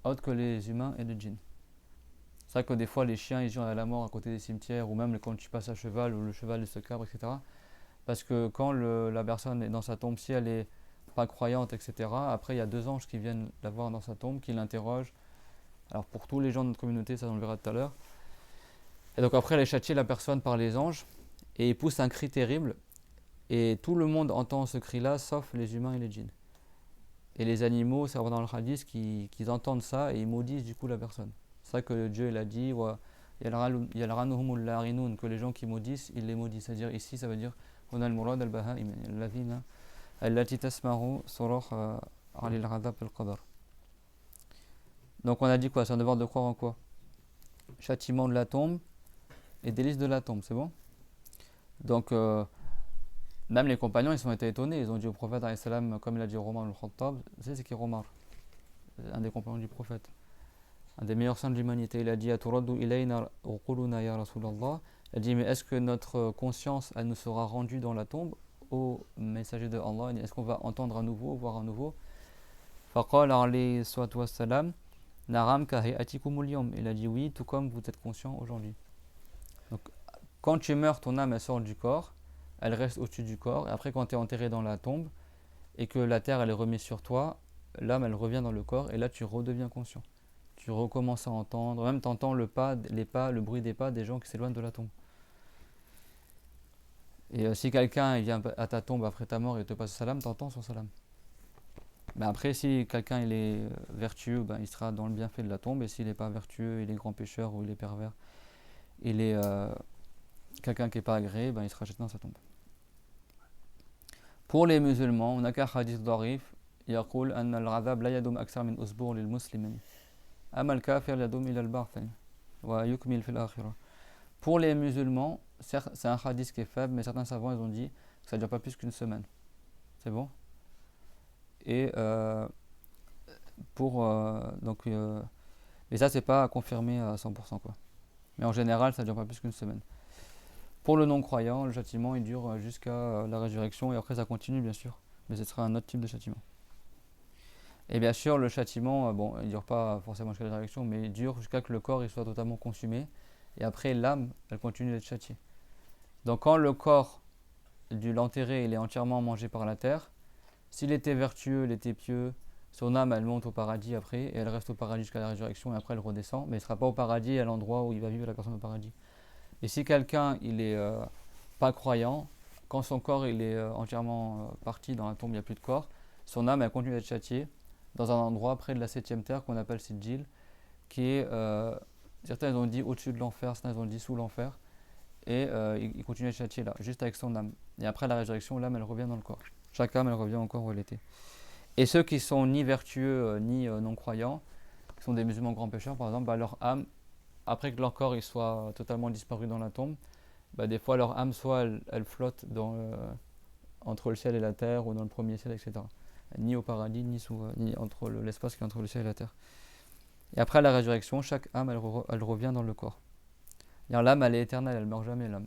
autres que les humains et les djinns. C'est vrai que des fois les chiens ils hurlent à la mort à côté des cimetières, ou même quand tu passes à cheval, ou le cheval il se cabre, etc. Parce que quand la personne est dans sa tombe, si elle est pas croyante, etc., après il y a 2 anges qui viennent la voir dans sa tombe, qui l'interrogent. Alors pour tous les gens de notre communauté, ça on le verra tout à l'heure. Et donc après elle est châtiée la personne par les anges, et ils poussent un cri terrible, et tout le monde entend ce cri-là, sauf les humains et les djinns. Et les animaux, ça va dans le hadith, qu'ils entendent ça, et ils maudissent du coup la personne. C'est ça que Dieu il a dit, que les gens qui maudissent, ils les maudissent. C'est-à-dire ici, ça veut dire donc on a dit quoi? C'est un devoir de croire en quoi? Châtiment de la tombe et délices de la tombe, c'est bon? Donc même les compagnons ils ont été étonnés, ils ont dit au prophète comme il a dit Omar al-Khattab, c'est qui Omar, un des compagnons du prophète, un des meilleurs saints de l'humanité. Il a dit il a dit mais est-ce que notre conscience elle nous sera rendue dans la tombe au messager de Allah? Est-ce qu'on va entendre à nouveau, voir à nouveau? Faqala alayhi salatu wassalam naram ka hayatikum al-yawm. Il a dit oui, tout comme vous êtes conscient aujourd'hui. Donc quand tu meurs, ton âme elle sort du corps, elle reste au-dessus du corps, et après quand tu es enterré dans la tombe et que la terre elle est remise sur toi, l'âme elle revient dans le corps et là tu redeviens conscient. Tu recommences à entendre, même tu entends les pas, le bruit des pas des gens qui s'éloignent de la tombe. Et si quelqu'un il vient à ta tombe après ta mort et te passe salam, tu entends son salam. Ben après, si quelqu'un il est vertueux, ben il sera dans le bienfait de la tombe, et s'il n'est pas vertueux, il est grand pécheur ou il est pervers, il est quelqu'un qui n'est pas agréé, ben, il sera jeté dans sa tombe. Pour les musulmans, on a qu'un hadith darif, يقول أن العذاب لا يدوم أكثر من أسبوع للمسلمين أما الكافر يدوم إلى البعث ويكمل في الآخرة. Pour les musulmans, c'est un hadith qui est faible, mais certains savants ils ont dit que ça ne dure pas plus qu'une semaine. C'est bon? Et et ça c'est pas confirmé à 100% quoi. Mais en général ça ne dure pas plus qu'une semaine. Pour le non-croyant, le châtiment il dure jusqu'à la résurrection et après ça continue bien sûr, mais ce sera un autre type de châtiment. Et bien sûr le châtiment, bon il ne dure pas forcément jusqu'à la résurrection, mais il dure jusqu'à que le corps il soit totalement consumé et après l'âme elle continue d'être châtiée. Donc quand le corps de l'enterré il est entièrement mangé par la terre, s'il était vertueux, il était pieux, son âme elle monte au paradis après et elle reste au paradis jusqu'à la résurrection et après elle redescend, mais elle ne sera pas au paradis à l'endroit où il va vivre la personne au paradis. Et si quelqu'un il est pas croyant, quand son corps il est entièrement parti dans la tombe, il n'y a plus de corps, son âme elle continue d'être châtiée dans un endroit près de la 7e terre qu'on appelle Sijil, qui est, certains ont dit au-dessus de l'enfer, certains ont dit sous l'enfer, et il continue d'être châtié là, juste avec son âme. Et après la résurrection, l'âme elle revient dans le corps. Chaque âme elle revient au corps où elle était. Et ceux qui sont ni vertueux ni non-croyants, qui sont des musulmans grands pécheurs par exemple, bah, leur âme, après que leur corps il soit totalement disparu dans la tombe, bah, des fois leur âme soit elle flotte entre le ciel et la terre ou dans le premier ciel, etc. Ni au paradis, ni entre l'espace qui est entre le ciel et la terre. Et après la résurrection, chaque âme elle revient dans le corps. L'âme elle est éternelle, elle ne meurt jamais l'âme.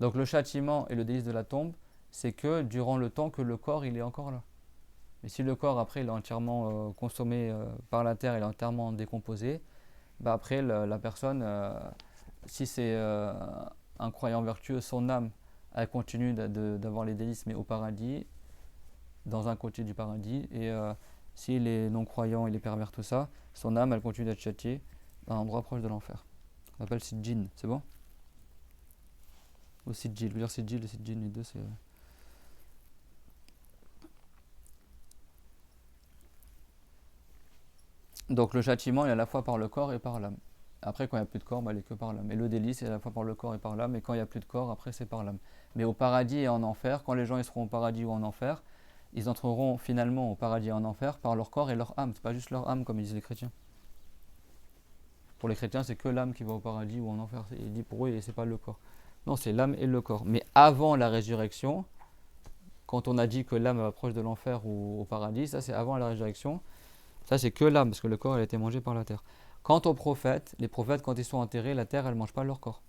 Donc le châtiment et le délice de la tombe, c'est que durant le temps que le corps il est encore là. Mais si le corps après il est entièrement consommé par la terre, il est entièrement décomposé, bah après la personne, si c'est un croyant vertueux, son âme elle continue d'avoir les délices mais au paradis, dans un côté du paradis, et s'il est non-croyant, il est pervers, tout ça, son âme elle continue d'être châtiée dans un endroit proche de l'enfer. On appelle Sijjin, c'est bon? Ou Sijjil, je veux dire Sijjil et Sijjin, les deux c'est... Donc le châtiment il est à la fois par le corps et par l'âme. Après quand il n'y a plus de corps, bah, il est que par l'âme. Et le délice c'est à la fois par le corps et par l'âme, et quand il n'y a plus de corps, après c'est par l'âme. Mais au paradis et en enfer, quand les gens ils seront au paradis ou en enfer, ils entreront finalement au paradis et en enfer par leur corps et leur âme. C'est pas juste leur âme comme disent les chrétiens. Pour les chrétiens c'est que l'âme qui va au paradis ou en enfer. Il dit pour eux et c'est pas le corps. Non, c'est l'âme et le corps. Mais avant la résurrection, quand on a dit que l'âme va proche de l'enfer ou au paradis, ça c'est avant la résurrection. Ça c'est que l'âme, parce que le corps elle a été mangé par la terre. Quant aux prophètes, les prophètes quand ils sont enterrés, la terre elle ne mange pas leur corps.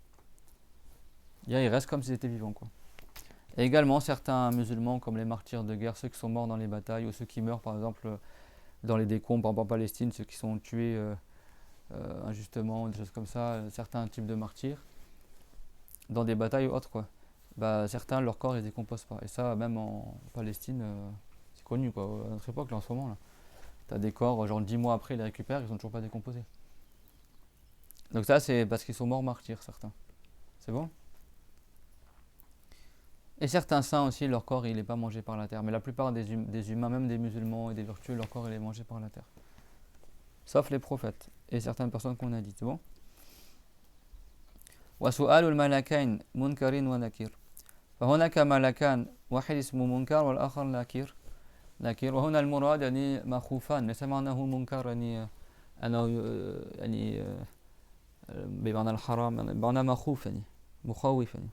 Ils restent comme s'ils étaient vivants quoi. Et également certains musulmans comme les martyrs de guerre, ceux qui sont morts dans les batailles, ou ceux qui meurent par exemple dans les décombres, par exemple en Palestine, ceux qui sont tués injustement, des choses comme ça, certains types de martyrs, dans des batailles ou autres quoi. Bah, certains leur corps ils ne décomposent pas. Et ça même en Palestine, c'est connu quoi, à notre époque là en ce moment là. T'as des corps, genre 10 mois après, ils les récupèrent, ils sont toujours pas décomposés. Donc ça, c'est parce qu'ils sont morts martyrs, certains. C'est bon? Et certains saints aussi, leur corps, il n'est pas mangé par la terre. Mais la plupart des humains, même des musulmans et des vertueux, leur corps, il est mangé par la terre. Sauf les prophètes et certaines personnes qu'on a dit. C'est bon? وسؤال الملكين منكر ونكير فهناك ملكان واحد اسمه منكر والآخر نكير وهنا المراد يعني مخوفان ليس معناه منكر يعني أنه يعني بمعنى الحرام يعني بمعنى مخوف يعني مخوف يعني.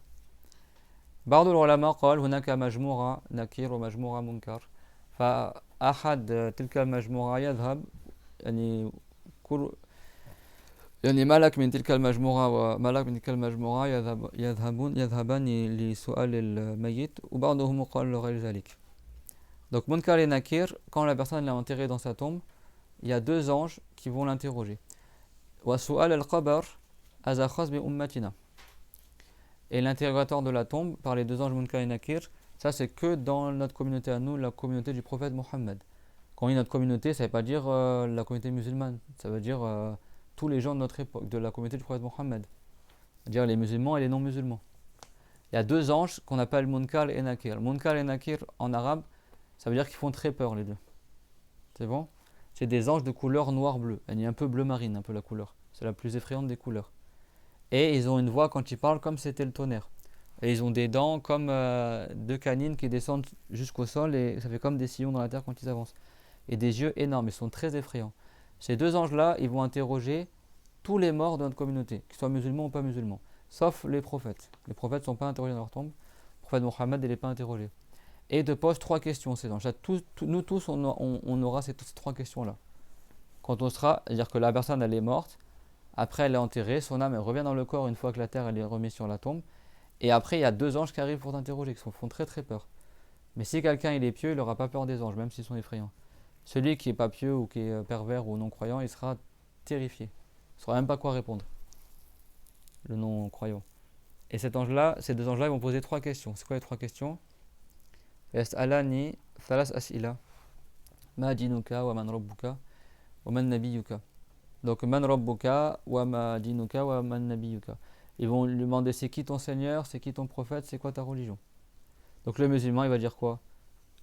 بعض العلماء قال هناك مجموعة نكير ومجموعة منكر فأحد تلك المجموعة يذهب يعني ملك من تلك المجموعة وملك من تلك المجموعة يذهبان لسؤال الميت وبعضهم قال غير ذلك. Donc Munkar et Nakir, quand la personne est enterrée dans sa tombe, il y a deux anges qui vont l'interroger. وَسُؤَالَ الْقَبْرِ هَذَا خَاص بِأُمَّتِنَا. Et l'interrogatoire de la tombe par les deux anges Munkar et Nakir, ça c'est que dans notre communauté à nous, la communauté du prophète Mohammed. Quand on dit notre communauté, ça ne veut pas dire la communauté musulmane, ça veut dire tous les gens de notre époque, de la communauté du prophète Mohammed. C'est-à-dire les musulmans et les non-musulmans. Il y a deux anges qu'on appelle Munkar et Nakir. Munkar et Nakir en arabe, ça veut dire qu'ils font très peur les deux. C'est bon? C'est des anges de couleur noir-bleu. Elle est un peu bleu marine, un peu la couleur. C'est la plus effrayante des couleurs. Et ils ont une voix quand ils parlent comme c'était le tonnerre. Et ils ont des dents comme deux canines qui descendent jusqu'au sol et ça fait comme des sillons dans la terre quand ils avancent. Et des yeux énormes, ils sont très effrayants. Ces deux anges-là, ils vont interroger tous les morts de notre communauté, qu'ils soient musulmans ou pas musulmans, sauf les prophètes. Les prophètes ne sont pas interrogés dans leur tombe. Le prophète Mohammed, il n'est pas interrogé. Et ils te posent trois questions, ces anges. Nous tous, on aura ces trois questions-là. Quand on sera, c'est-à-dire que la personne, elle est morte, après elle est enterrée, son âme, elle revient dans le corps une fois que la terre, elle est remise sur la tombe. Et après, il y a deux anges qui arrivent pour t'interroger, qui font très très peur. Mais si quelqu'un il est pieux, il n'aura pas peur des anges, même s'ils sont effrayants. Celui qui n'est pas pieux ou qui est pervers ou non-croyant, il sera terrifié. Il ne saura même pas quoi répondre, le non-croyant. Et cet ange-là, ces deux anges-là, ils vont poser trois questions. C'est quoi les trois questions? Yas'alani thalas as'ila. Ma dinuka wa man rabbuka wa man nabiyuka. Donc, man rabbuka wa ma dinuka wa man nabiyuka. Ils vont lui demander c'est qui ton Seigneur, c'est qui ton prophète, c'est quoi ta religion. Donc le musulman il va dire quoi?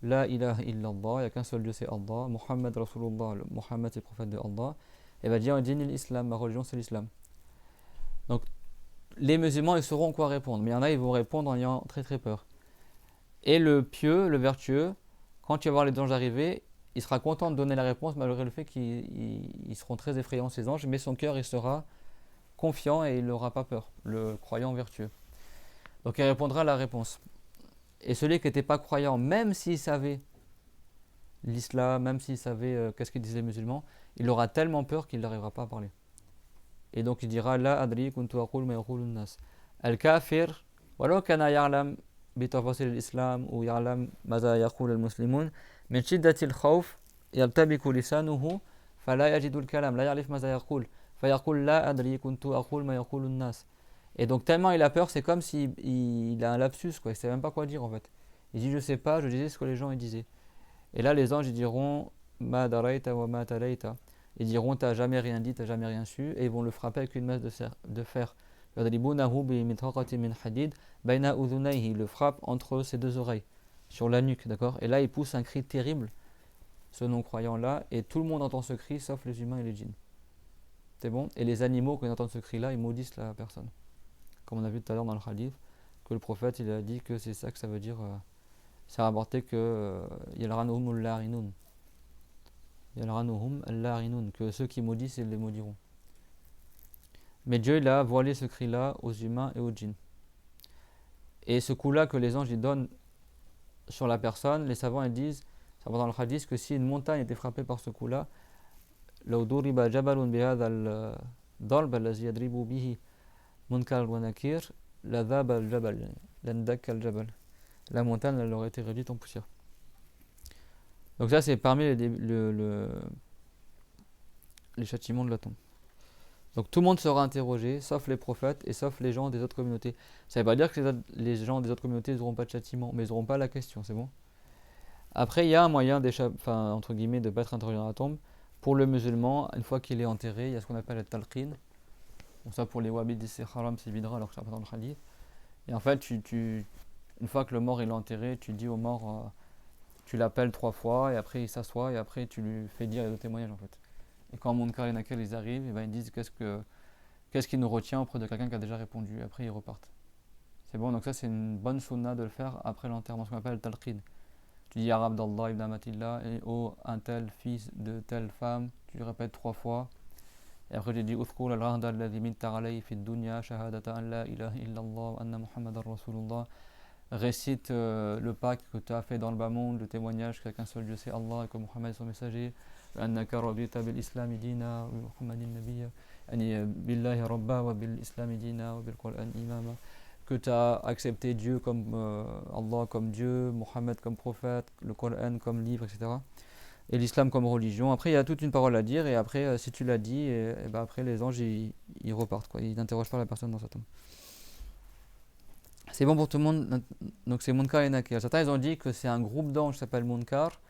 La ilaha illallah, il n'y a qu'un seul Dieu c'est Allah. Muhammad Rasulullah, Muhammad c'est le prophète de Allah. Il va dire din l'islam, ma religion c'est l'islam. Donc les musulmans ils sauront quoi répondre, mais il y en a ils vont répondre en ayant très très peur. Et le pieux, le vertueux, quand il va voir les anges arriver, il sera content de donner la réponse malgré le fait qu'ils seront très effrayants ces anges, mais son cœur il sera confiant et il n'aura pas peur, le croyant vertueux. Donc il répondra à la réponse. Et celui qui n'était pas croyant, même s'il savait l'islam, même s'il savait qu'est-ce qu'ils disaient les musulmans, il aura tellement peur qu'il n'arrivera pas à parler. Et donc il dira La adri kuntu aqul ma yaqulu nas. Al-kafir, walau kana ya'lam bitafasil al-islam ou ya'lam maza yaqul al-muslimun, min shiddati al-khawf yaltabiku lisanuhu fala yajidu al-kalam, la ya'rif maza yaqul. فيقول لا أدري كنت أقول ما يقول الناس. Et donc tellement il a peur, c'est comme s'il il a un lapsus, quoi. Il ne sait même pas quoi dire en fait. Il dit je sais pas, je disais ce que les gens ils disaient. Et là les anges ils diront ma daraita wa ma talaita. Ils diront t'as jamais rien dit, t'as jamais rien su, et ils vont le frapper avec une masse de fer. يضربونه بمطرقة من حديد بين أذنيه. Il le frappe entre ses deux oreilles, sur la nuque, d'accord. Et là il pousse un cri terrible, ce non-croyant là, et tout le monde entend ce cri sauf les humains et les djinns. C'est bon? Et les animaux, quand ils entendent ce cri-là, ils maudissent la personne. Comme on a vu tout à l'heure dans le hadith, que le prophète il a dit que c'est ça que ça veut dire. C'est rapporté que yalranuhum al-larinun. Yalranuhum al-larinun. Que ceux qui maudissent, ils les maudiront. Mais Dieu il a voilé ce cri-là aux humains et aux djinns. Et ce coup-là que les anges ils donnent sur la personne, les savants ils disent, ça va dans le hadith, que si une montagne était frappée par ce coup-là, لو ضرب جبل بهذا الضرب الذي يضرب به منكر ونكير لذاب الجبل لندك الجبل. La montagne elle aurait été réduite en poussière. Donc ça c'est parmi les châtiments de la tombe. Donc tout le monde sera interrogé, sauf les prophètes et sauf les gens des autres communautés. Ça ne veut pas dire que les gens des autres communautés n'auront pas de châtiment, mais ils n'auront pas la question, c'est bon. Après il y a un moyen entre guillemets de ne pas être interrogé dans la tombe. Pour le musulman, une fois qu'il est enterré, il y a ce qu'on appelle le talqin. Bon, ça pour les wahhabis disent c'est haram, c'est bidra, alors que ça pas dans le hadith. Et en fait, une fois que le mort est enterré, tu dis au mort, tu l'appelles 3 fois, et après il s'assoit, et après tu lui fais dire le témoignage en fait. Et quand Munkar et Nakir ils arrivent, et ben, ils disent qu'est-ce qui nous retient auprès de quelqu'un qui a déjà répondu, et après ils repartent. C'est bon, donc ça c'est une bonne sunna de le faire après l'enterrement, ce qu'on appelle le talqin. Tu dis Arab d'Allah ibn Amatillah et oh un tel fils de telle femme, tu le répètes 3 fois. Et après tu dis Uthkul al-rahda alladhi minta alayhi fi dunya shahadata an la ilaha illallah wa anna Muhammadan Rasulullah. Récite le pacte que tu as fait dans le bas monde, le témoignage qu'un seul Dieu c'est Allah et que Muhammad est son messager. Annaka radita bil islam dina wa Muhammadin nabiyya. Yani billahi rabba wa bil islam dina wa bil Qur'an imama. Que tu as accepté Dieu comme Allah comme Dieu, Mohammed comme prophète, le Coran comme livre, etc. Et l'islam comme religion. Après, il y a toute une parole à dire, et après, si tu l'as dit, et ben après, les anges, ils repartent, quoi. Ils n'interrogent pas la personne dans sa tombe. C'est bon pour tout le monde. Donc, c'est Munkar et Nakir. Certains, ils ont dit que c'est un groupe d'anges qui s'appelle Munkar,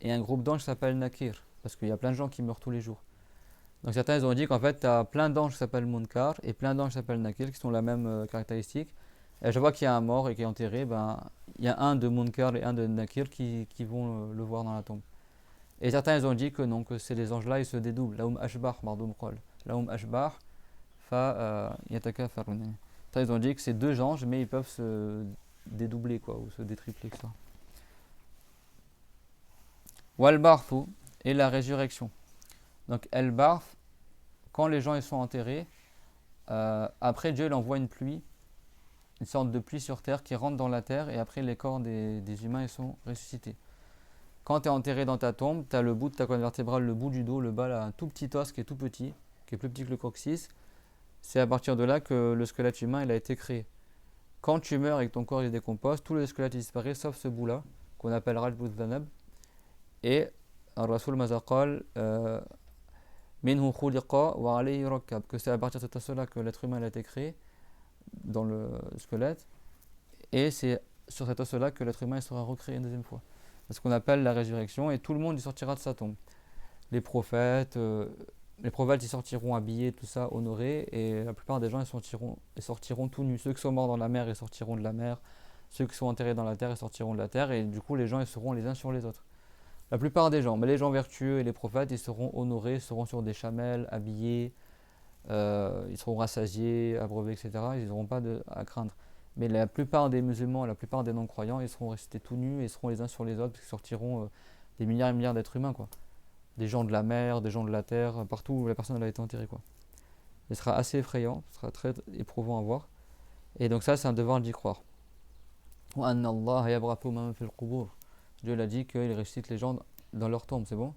et un groupe d'anges qui s'appelle Nakir, parce qu'il y a plein de gens qui meurent tous les jours. Donc certains ils ont dit qu'en fait tu as plein d'anges qui s'appellent Munkar et plein d'anges qui s'appellent Nakir qui sont la même caractéristique. Et je vois qu'il y a un mort et qui est enterré, ben il y a un de Munkar et un de Nakir qui vont le voir dans la tombe. Et certains ils ont dit que non, que ces anges-là ils se dédoublent. Laum ashbah, mardoum qol. Laum ashbah fa yatakafarun. Ça, ils ont dit que c'est 2 anges, mais ils peuvent se dédoubler, quoi, ou se détripler, etc. Wal barthu, et la résurrection. Donc, el barth, quand les gens ils sont enterrés, après Dieu il envoie une pluie, une sorte de pluie sur terre qui rentre dans la terre, et après les corps des humains ils sont ressuscités. Quand tu es enterré dans ta tombe, tu as le bout de ta colonne vertébrale, le bout du dos, le bas, là, un tout petit os qui est tout petit, qui est plus petit que le coccyx. C'est à partir de là que le squelette humain il a été créé. Quand tu meurs et que ton corps il se décompose, tout le squelette disparaît sauf ce bout-là, qu'on appelle Rajbut Dhanab. Et Rasul Mazaqal, Minhu khuliqa wa alayhi rakkab, que c'est à partir de cet os-là que l'être humain il a été créé, dans le squelette, et c'est sur cet os-là que l'être humain il sera recréé une deuxième fois. C'est ce qu'on appelle la résurrection, et tout le monde y sortira de sa tombe. Les prophètes ils sortiront habillés, tout ça, honorés, et la plupart des gens ils sortiront tout nus. Ceux qui sont morts dans la mer, ils sortiront de la mer. Ceux qui sont enterrés dans la terre, ils sortiront de la terre, et du coup, les gens ils seront les uns sur les autres. La plupart des gens, mais les gens vertueux et les prophètes, ils seront honorés, ils seront sur des chamelles, habillés, ils seront rassasiés, abreuvés, etc. Ils n'auront pas à craindre. Mais la plupart des musulmans, la plupart des non-croyants, ils seront restés tout nus et ils seront les uns sur les autres, parce qu'ils sortiront des milliards et milliards d'êtres humains, quoi. Des gens de la mer, des gens de la terre, partout où la personne a été enterrée, quoi. Ce sera assez effrayant, ce sera très éprouvant à voir. Et donc ça, c'est un devoir d'y croire. Dieu l'a dit qu'il ressuscite les gens dans leur tombe, c'est bon?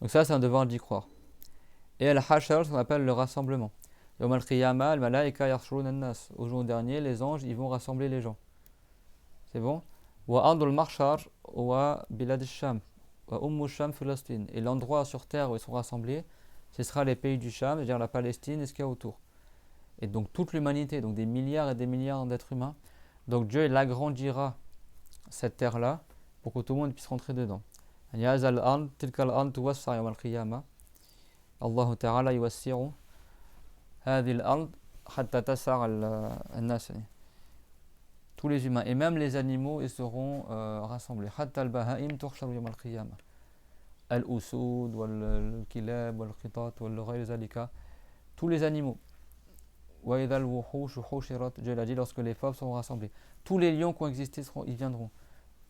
Donc ça, c'est un devoir d'y croire. Et al-hashar, ce qu'on appelle le rassemblement. Yawm al-qiyamah, al-malaika yarshurun an-nas. Au jour dernier, les anges, ils vont rassembler les gens. C'est bon? Wa ardul mahshar wa bilad al-sham. Wa ummu sham Palestine. Et l'endroit sur terre où ils sont rassemblés, ce sera les pays du Sham, c'est-à-dire la Palestine et ce qu'il y a autour. Et donc toute l'humanité, donc des milliards et des milliards d'êtres humains. Donc Dieu, il agrandira cette terre-là pour que tout le monde puisse rentrer dedans. Yazal ard, tilka al-ard tuwassa yawm al-qiyamah. Allah Ta'ala yuwassi'u hadhihi al-ard hatta tas'a al-nas. Tous les humains et même les animaux ils seront rassemblés. Hatta al-baha'im tuhsharu yawm al-qiyamah. Al-usud wal-kilab wal-qitat wal-ghayr zalika. Tous les animaux. Wa idha al-wuhush hushirat. Dieu l'a dit lorsque les fauves seront rassemblés. Tous les lions qui ont existé ils viendront.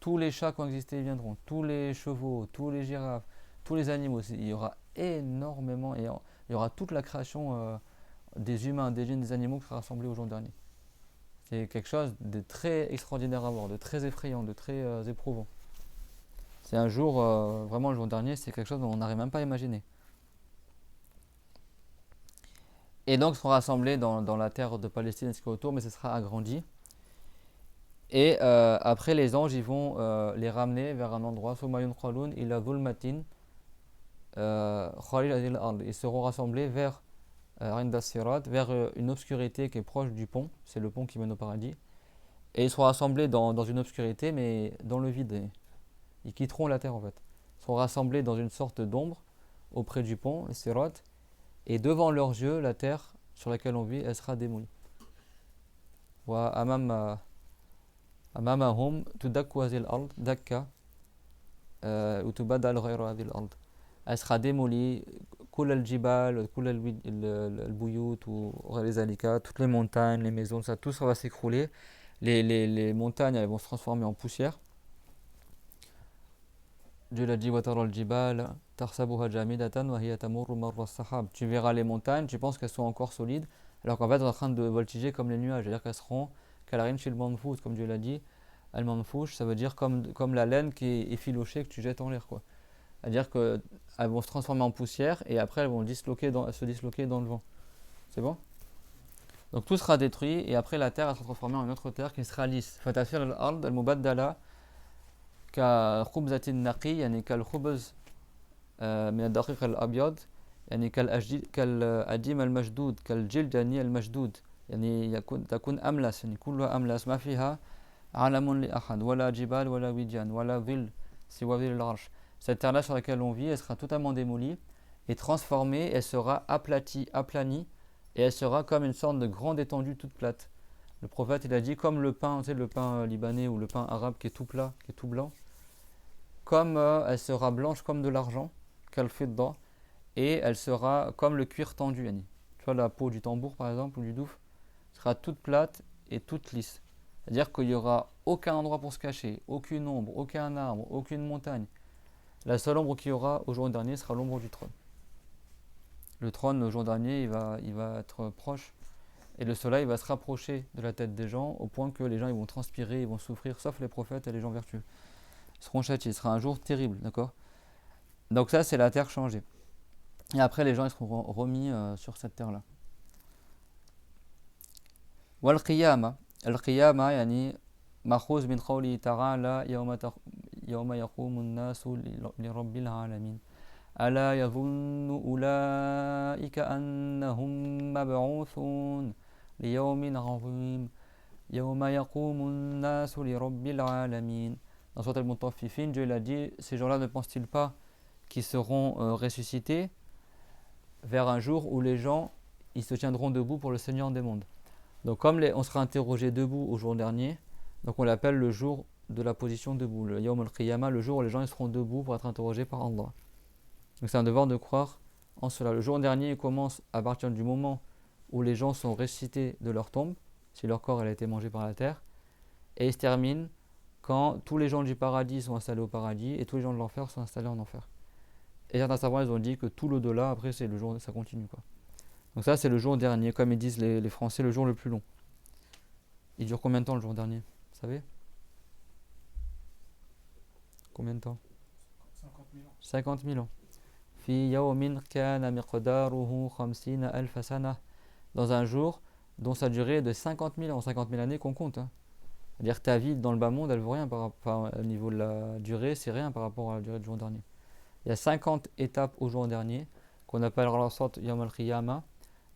Tous les chats qui ont existé ils viendront. Tous les chevaux, tous les girafes, tous les animaux. Il y aura énormément, et il y aura toute la création des humains, des djinns, des animaux qui sera rassemblée au jour dernier. C'est quelque chose de très extraordinaire à voir, de très effrayant, de très éprouvant. C'est un jour, vraiment le jour dernier, c'est quelque chose dont on n'arrive même pas à imaginer. Et donc, ils seront rassemblés dans la terre de Palestine et ce qui est autour, mais ce sera agrandi. Et après, les anges, ils vont les ramener vers un endroit, ils seront rassemblés vers vers une obscurité qui est proche du pont, c'est le pont qui mène au paradis. Et ils seront rassemblés dans une obscurité, mais dans le vide. Ils quitteront la terre en fait. Ils seront rassemblés dans une sorte d'ombre auprès du pont, le sirat, et devant leurs yeux, la terre sur laquelle on vit, elle sera démolie. Wa amamahum tudakku hadhihi al-ard dakka wa tubaddalu ghayra hadhihi al-ard. Elle sera démolie, kul al-jibal, kul al-buyut ou ghayr zalika, toutes les montagnes, les maisons, ça, tout ça va s'écrouler. Les montagnes elles vont se transformer en poussière. Dieu l'a dit, tu verras les montagnes, tu penses qu'elles sont encore solides, alors qu'en fait elles sont en train de voltiger comme les nuages, c'est-à-dire qu'elles seront kalarin shil manfoush, comme Dieu l'a dit. Al manfoush, ça veut dire comme la laine qui est effilochée que tu jettes en l'air, quoi. C'est-à-dire qu'elles vont se transformer en poussière et après elles vont se disloquer dans le vent. C'est bon? Donc tout sera détruit et après la terre elle sera transformée en une autre terre qui sera lisse. Fatasir al-ard al-mubaddala كخبزة النقي يعني كالخبز من الدقيق الأبيض يعني كالأديم المشدود كالجلد يعني المشدود يعني تكون أملس يعني كلها أملس ما فيها علم لأحد ولا جبال ولا وديان ولا ظل سوى ظل العرش. Cette terre-là sur laquelle on vit, elle sera totalement démolie et transformée, elle sera aplanie et elle sera comme une sorte de grande étendue toute plate. Le prophète il a dit comme le pain, tu sais, le pain libanais ou le pain arabe qui est tout plat, qui est tout blanc. Comme elle sera blanche comme de l'argent, kalfidda, et elle sera comme le cuir tendu. Yani. Tu vois la peau du tambour par exemple ou du douf, sera toute plate et toute lisse. C'est-à-dire qu'il n'y aura aucun endroit pour se cacher, aucune ombre, aucun arbre, aucune montagne. La seule ombre qu'il y aura au jour dernier sera l'ombre du trône. Le trône, le jour dernier, il va être proche. Et le soleil va se rapprocher de la tête des gens au point que les gens ils vont transpirer, ils vont souffrir, sauf les prophètes et les gens vertueux. Ils seront châtiés. Ce sera un jour terrible, d'accord? Donc ça, c'est la terre changée. Et après, les gens ils seront remis sur cette terre-là. Wal qiyama. Al qiyama, yani مأخوذ من قوله تعالى يوم يقوم الناس لرب العالمين ألا يظن أولئك أنهم مبعوثون ليوم عظيم يوم يقوم الناس لرب العالمين. Dans Surat al-Mutaffifin, Dieu l'a dit, ces gens-là ne pensent-ils pas qu'ils seront ressuscités vers un jour où les gens ils se tiendront debout pour le Seigneur des mondes. Donc comme on sera interrogé debout au jour dernier, donc on l'appelle le jour de la position debout, le Yawm al-Qiyamah, le jour où les gens ils seront debout pour être interrogés par Allah. Donc c'est un devoir de croire en cela. Le jour dernier il commence à partir du moment où les gens sont ressuscités de leur tombe, si leur corps a été mangé par la terre, et il se termine quand tous les gens du paradis sont installés au paradis et tous les gens de l'enfer sont installés en enfer. Et certains savants ils ont dit que tout l'au-delà, après c'est le jour, ça continue quoi. Donc ça c'est le jour dernier, comme ils disent les Français, le jour le plus long. Il dure combien de temps le jour dernier? Vous savez? Combien de temps? 50 000 ans. Fi yawmin kana miqdaruhu 50 alf sana. Dans un jour dont sa durée est de 50 000 ans, 50 000 années qu'on compte. C'est-à-dire que ta vie dans le bas monde, elle vaut rien par rapport au niveau de la durée, c'est rien par rapport à la durée du jour dernier. Il y a 50 étapes au jour dernier qu'on appelle la sorte Yawm al-Qiyamah,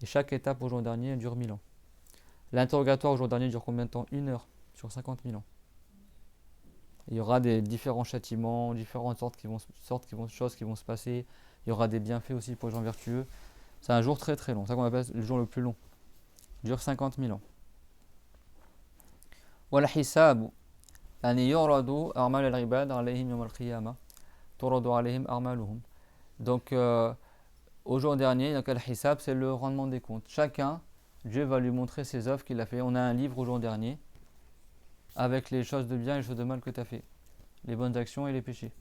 et chaque étape au jour dernier dure 1000 ans. L'interrogatoire au jour dernier dure combien de temps? 1 heure sur 50 000 ans. Il y aura des différents châtiments, différentes choses qui vont se passer. Il y aura des bienfaits aussi pour les gens vertueux. C'est un jour très très long. C'est ça qu'on appelle le jour le plus long. Il dure 50 000 ans. والحساب أن يعرض أعمال العباد عليهم يوم القيامة تعرض عليهم أعمالهم. Donc au jour dernier, donc al-hisab, c'est le rendement des comptes. Chacun, Dieu va lui montrer ses œuvres qu'il a fait. On a un livre au jour dernier avec les choses de bien et les choses de mal que tu as fait, les bonnes actions et les péchés.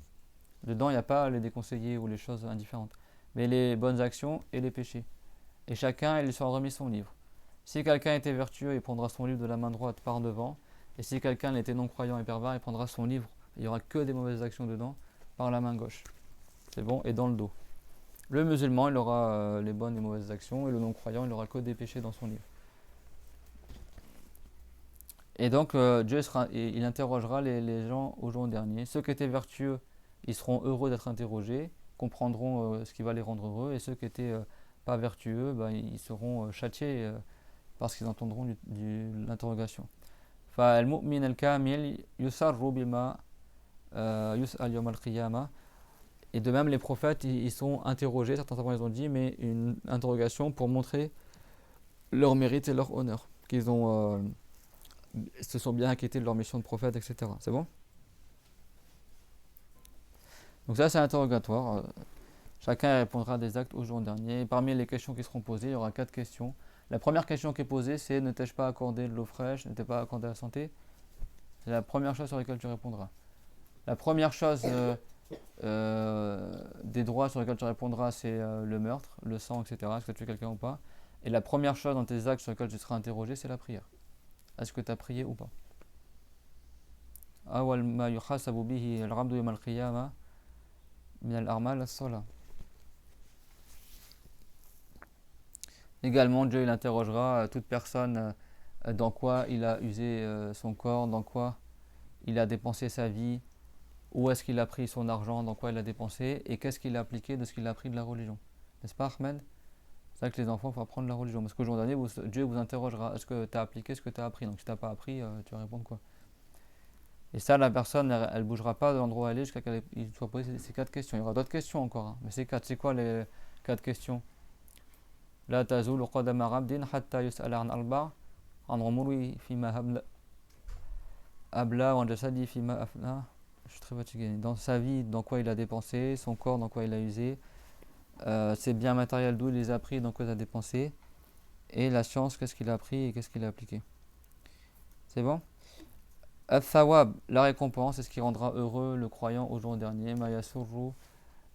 Dedans, il n'y a pas les déconseillés ou les choses indifférentes, mais les bonnes actions et les péchés. Et chacun, il lui sera remis son livre. Si quelqu'un était vertueux, il prendra son livre de la main droite par devant. Et si quelqu'un était non-croyant et pervers, il prendra son livre. Il n'y aura que des mauvaises actions dedans par la main gauche. C'est bon? Et dans le dos. Le musulman, il aura les bonnes et mauvaises actions. Et le non-croyant, il aura que des péchés dans son livre. Et donc, Dieu il interrogera les gens au jour dernier. Ceux qui étaient vertueux, ils seront heureux d'être interrogés, comprendront ce qui va les rendre heureux. Et ceux qui étaient pas vertueux, ils seront châtiés parce qu'ils entendront l'interrogation. فالمؤمن الكامل يسر بما يسأل يوم القيامة. Et de même, les prophètes, ils sont interrogés, certains savants ils ont dit, mais une interrogation pour montrer leur mérite et leur honneur, qu'ils se sont bien inquiétés de leur mission de prophète, etc. C'est bon? Donc ça, c'est l'interrogatoire. Chacun répondra des actes au jour dernier. Et parmi les questions qui seront posées, il y aura 4 questions. La première question qui est posée, c'est: ne t'ai-je pas accordé de l'eau fraîche? Ne t'ai pas accordé la santé? C'est la première chose sur laquelle tu répondras. La première chose des droits sur lesquels tu répondras, c'est le meurtre, le sang, etc. Est-ce que tu es quelqu'un ou pas? Et la première chose dans tes actes sur lesquels tu seras interrogé, c'est la prière. Est-ce que tu as prié ou pas? أول ما يحاسب به العبد يوم القيامة من الأعمال الصلاة. Également, Dieu il interrogera toute personne dans quoi il a usé son corps, dans quoi il a dépensé sa vie, où est-ce qu'il a pris son argent, dans quoi il a dépensé, et qu'est-ce qu'il a appliqué de ce qu'il a appris de la religion. N'est-ce pas, Ahmed? C'est ça que les enfants, il faut apprendre la religion. Parce qu'au jour dernier, Dieu vous interrogera: est-ce que tu as appliqué ce que tu as appris? Donc si tu n'as pas appris, tu vas répondre quoi? Et ça, la personne, elle ne bougera pas de l'endroit où elle est jusqu'à qu'elle soit posée ces 4 questions. Il y aura d'autres questions encore, mais ces 4, c'est quoi les 4 questions? لا تزول قدم عبد حتى يسأل عن أربع عن عمره فيما أبلى وعن جسده فيما أفنى. Je suis très fatigué. Dans sa vie, dans quoi il a dépensé, son corps, dans quoi il a usé, ses biens matériels, d'où il les a pris, dans quoi il a dépensé, Et la science, qu'est-ce qu'il a appris et qu'est-ce qu'il a appliqué. C'est bon? Al-thawab, la récompense, c'est ce qui rendra heureux le croyant au jour dernier. Ma yasurru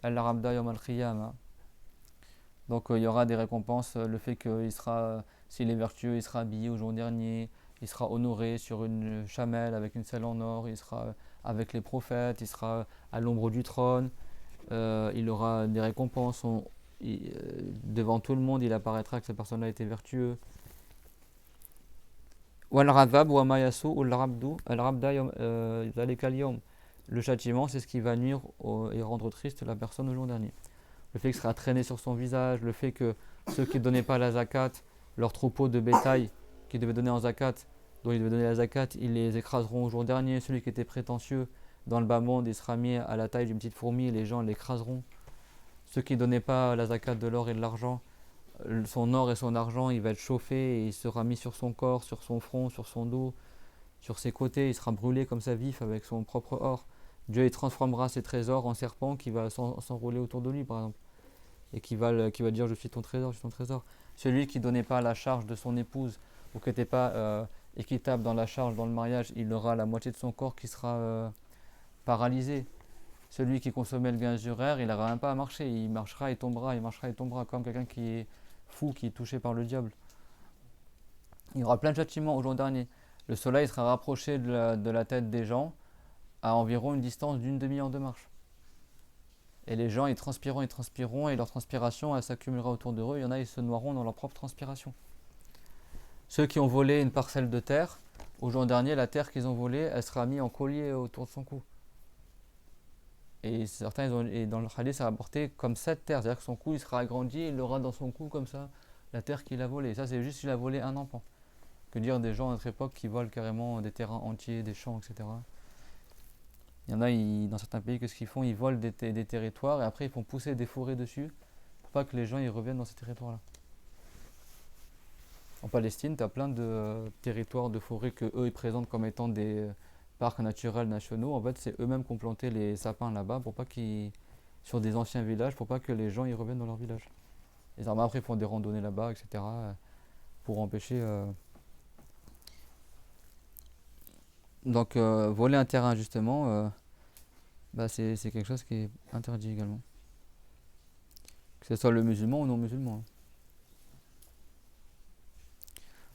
al-rabda yawm al-qiyamah. Donc il y aura des récompenses, le fait qu'il sera, s'il est vertueux, il sera habillé au jour dernier, il sera honoré sur une chamelle avec une selle en or, il sera avec les prophètes, il sera à l'ombre du trône, il aura des récompenses, devant tout le monde, il apparaîtra que cette personne-là était vertueux. Wal-radhab wa ma yasu al-rabda dhalika al-yawm. Le châtiment, c'est ce qui va nuire et rendre triste la personne au jour dernier. Le fait qu'il sera traîné sur son visage, le fait que ceux qui ne donnaient pas la zakat, leur troupeau de bétail qu'ils devaient donner en zakat, dont ils devaient donner la zakat, ils les écraseront au jour dernier. Celui qui était prétentieux dans le bas monde, il sera mis à la taille d'une petite fourmi et les gens l'écraseront. Ceux qui ne donnaient pas la zakat de l'or et de l'argent, son or et son argent, il va être chauffé et il sera mis sur son corps, sur son front, sur son dos, sur ses côtés, il sera brûlé comme ça vif avec son propre or. Dieu il transformera ses trésors en serpent qui va s'enrouler autour de lui par exemple. Et qui va dire je suis ton trésor, je suis ton trésor. Celui qui ne donnait pas la charge de son épouse ou qui n'était pas équitable dans la charge, dans le mariage, il aura la moitié de son corps qui sera paralysé. Celui qui consommait le gaz uraire, il n'aura même pas à marcher, il marchera et tombera, il marchera et tombera, comme quelqu'un qui est fou, qui est touché par le diable. Il y aura plein de châtiments au jour dernier. Le soleil sera rapproché de la tête des gens à environ une distance d'une demi-heure de marche. Et les gens, ils transpireront, et leur transpiration, elle s'accumulera autour d'eux. Il y en a, ils se noieront dans leur propre transpiration. Ceux qui ont volé une parcelle de terre, au jour dernier, la terre qu'ils ont volée, elle sera mise en collier autour de son cou. Et certains, et dans le hadith, ça va rapporté comme 7 terres. C'est-à-dire que son cou, il sera agrandi, et il aura dans son cou comme ça la terre qu'il a volée. Ça, c'est juste s'il a volé un enfant. Que dire des gens à notre époque qui volent carrément des terrains entiers, des champs, etc. Il y en a, dans certains pays, qu'est-ce qu'ils font? Ils volent des territoires et après ils font pousser des forêts dessus pour pas que les gens ils reviennent dans ces territoires-là. En Palestine, tu as plein de territoires de forêts que eux ils présentent comme étant des parcs naturels nationaux. En fait, c'est eux-mêmes qui ont planté les sapins là-bas pour pas qu'ils sur des anciens villages pour pas que les gens ils reviennent dans leur village. Les armes après ils font des randonnées là-bas, etc. pour empêcher. Donc voler un terrain justement, c'est quelque chose qui est interdit également. Que ce soit le musulman ou non musulman.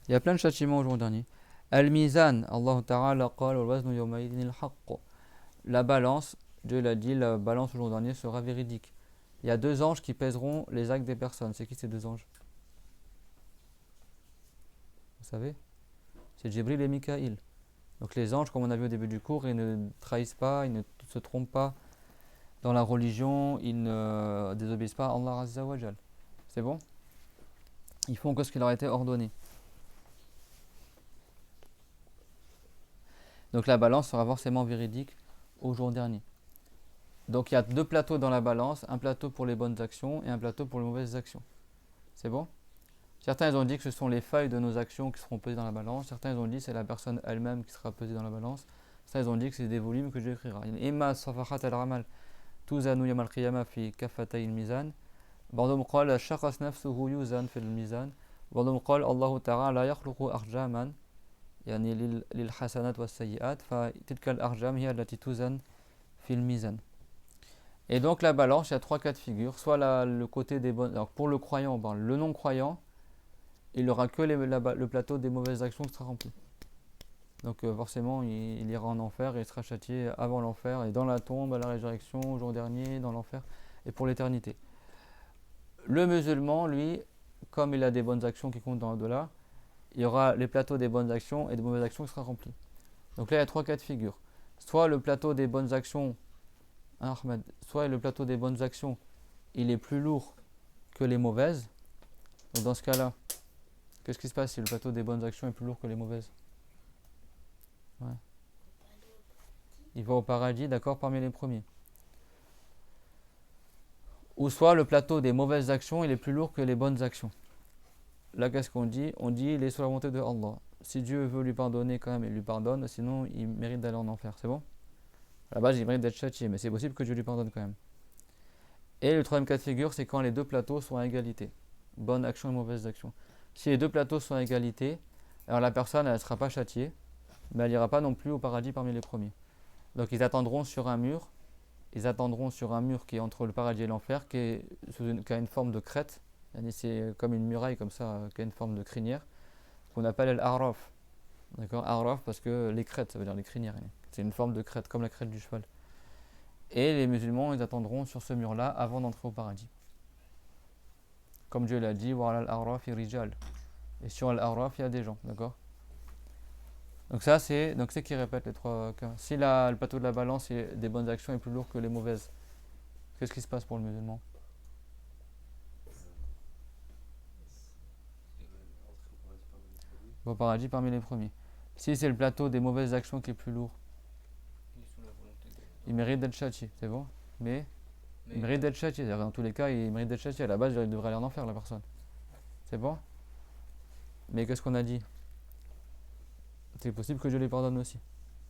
Il y a plein de châtiments au jour dernier. Al-Mizan, Allah Ta'ala qala wal-waznu yawma'idhin al-haqq. La balance, Dieu l'a dit, la balance au jour dernier sera véridique. Il y a 2 anges qui pèseront les actes des personnes. C'est qui ces 2 anges? Vous savez? C'est Jibril et Mikaïl. Donc les anges, comme on a vu au début du cours, ils ne trahissent pas, ils ne se trompent pas dans la religion, ils ne désobéissent pas à Allah Azza wa Jal. C'est bon? Ils font que ce qui leur a été ordonné. Donc la balance sera forcément véridique au jour dernier. Donc il y a 2 plateaux dans la balance, un plateau pour les bonnes actions et un plateau pour les mauvaises actions. C'est bon? Certains ils ont dit que ce sont les feuilles de nos actions qui seront pesées dans la balance. Certains ils ont dit que c'est la personne elle-même qui sera pesée dans la balance. Certains ils ont dit que c'est des volumes que Dieu écrira. Imma safahat al-ramal tuzanu yawm al-qiyamah fi kafatay al-mizan. بعضهم قال شخص نفسه يوزن في الميزان. بعضهم قال الله تعالى لا يخلق أحجاما يعني للحسنات والسيئات فتلك الأحجام هي التي توزن في الميزان. Et donc la balance, il y a 3 cas de figure. Soit le côté des bonnes. Alors pour le croyant, le non-croyant, il n'aura que le plateau des mauvaises actions qui sera rempli. Donc forcément, il ira en enfer et il sera châtié avant l'enfer et dans la tombe, à la résurrection, au jour dernier, dans l'enfer et pour l'éternité. Le musulman, lui, comme il a des bonnes actions qui comptent dans l'au-delà, il y aura les plateaux des bonnes actions et des mauvaises actions qui sera rempli. Donc là, il y a 3 cas de figure. Soit le plateau des bonnes actions, Ahmed, soit le plateau des bonnes actions, il est plus lourd que les mauvaises. Donc dans ce cas-là, qu'est-ce qui se passe si le plateau des bonnes actions est plus lourd que les mauvaises? Ouais. Il va au paradis, d'accord, parmi les premiers. Ou soit le plateau des mauvaises actions, il est plus lourd que les bonnes actions. Là, qu'est-ce qu'on dit? On dit il est sous la volonté de Allah. Si Dieu veut lui pardonner quand même, il lui pardonne, sinon il mérite d'aller en enfer. C'est bon? À la base, il mérite d'être châtié, mais c'est possible que Dieu lui pardonne quand même. Et le 3e cas de figure, c'est quand les 2 plateaux sont à égalité. Bonne action et mauvaise action. Si les deux plateaux sont à égalité, alors la personne, elle ne sera pas châtiée, mais elle n'ira pas non plus au paradis parmi les premiers. Donc ils attendront sur un mur, qui est entre le paradis et l'enfer, qui a une forme de crête. C'est comme une muraille comme ça, qui a une forme de crinière, qu'on appelle l'Araf. D'accord, Araf parce que les crêtes, ça veut dire les crinières. C'est une forme de crête, comme la crête du cheval. Et les musulmans, ils attendront sur ce mur-là avant d'entrer au paradis. Comme Dieu l'a dit, wa al-Araf rijal. Et sur l'Araf, il y a des gens, d'accord. Donc ça, c'est qui répète les trois cas. Si le plateau de la balance des bonnes actions est plus lourd que les mauvaises, qu'est-ce qui se passe pour le musulman? Au paradis parmi les premiers. Si c'est le plateau des mauvaises actions qui est plus lourd, Il est sous la volonté de il mérite d'être châtié, c'est bon. Mais il Mais mérite d'être châtié, c'est-à-dire dans tous les cas, il mérite d'être châtié. À la base, il devrait aller en enfer, la personne. C'est bon. Mais qu'est-ce qu'on a dit? C'est possible que Dieu les pardonne aussi.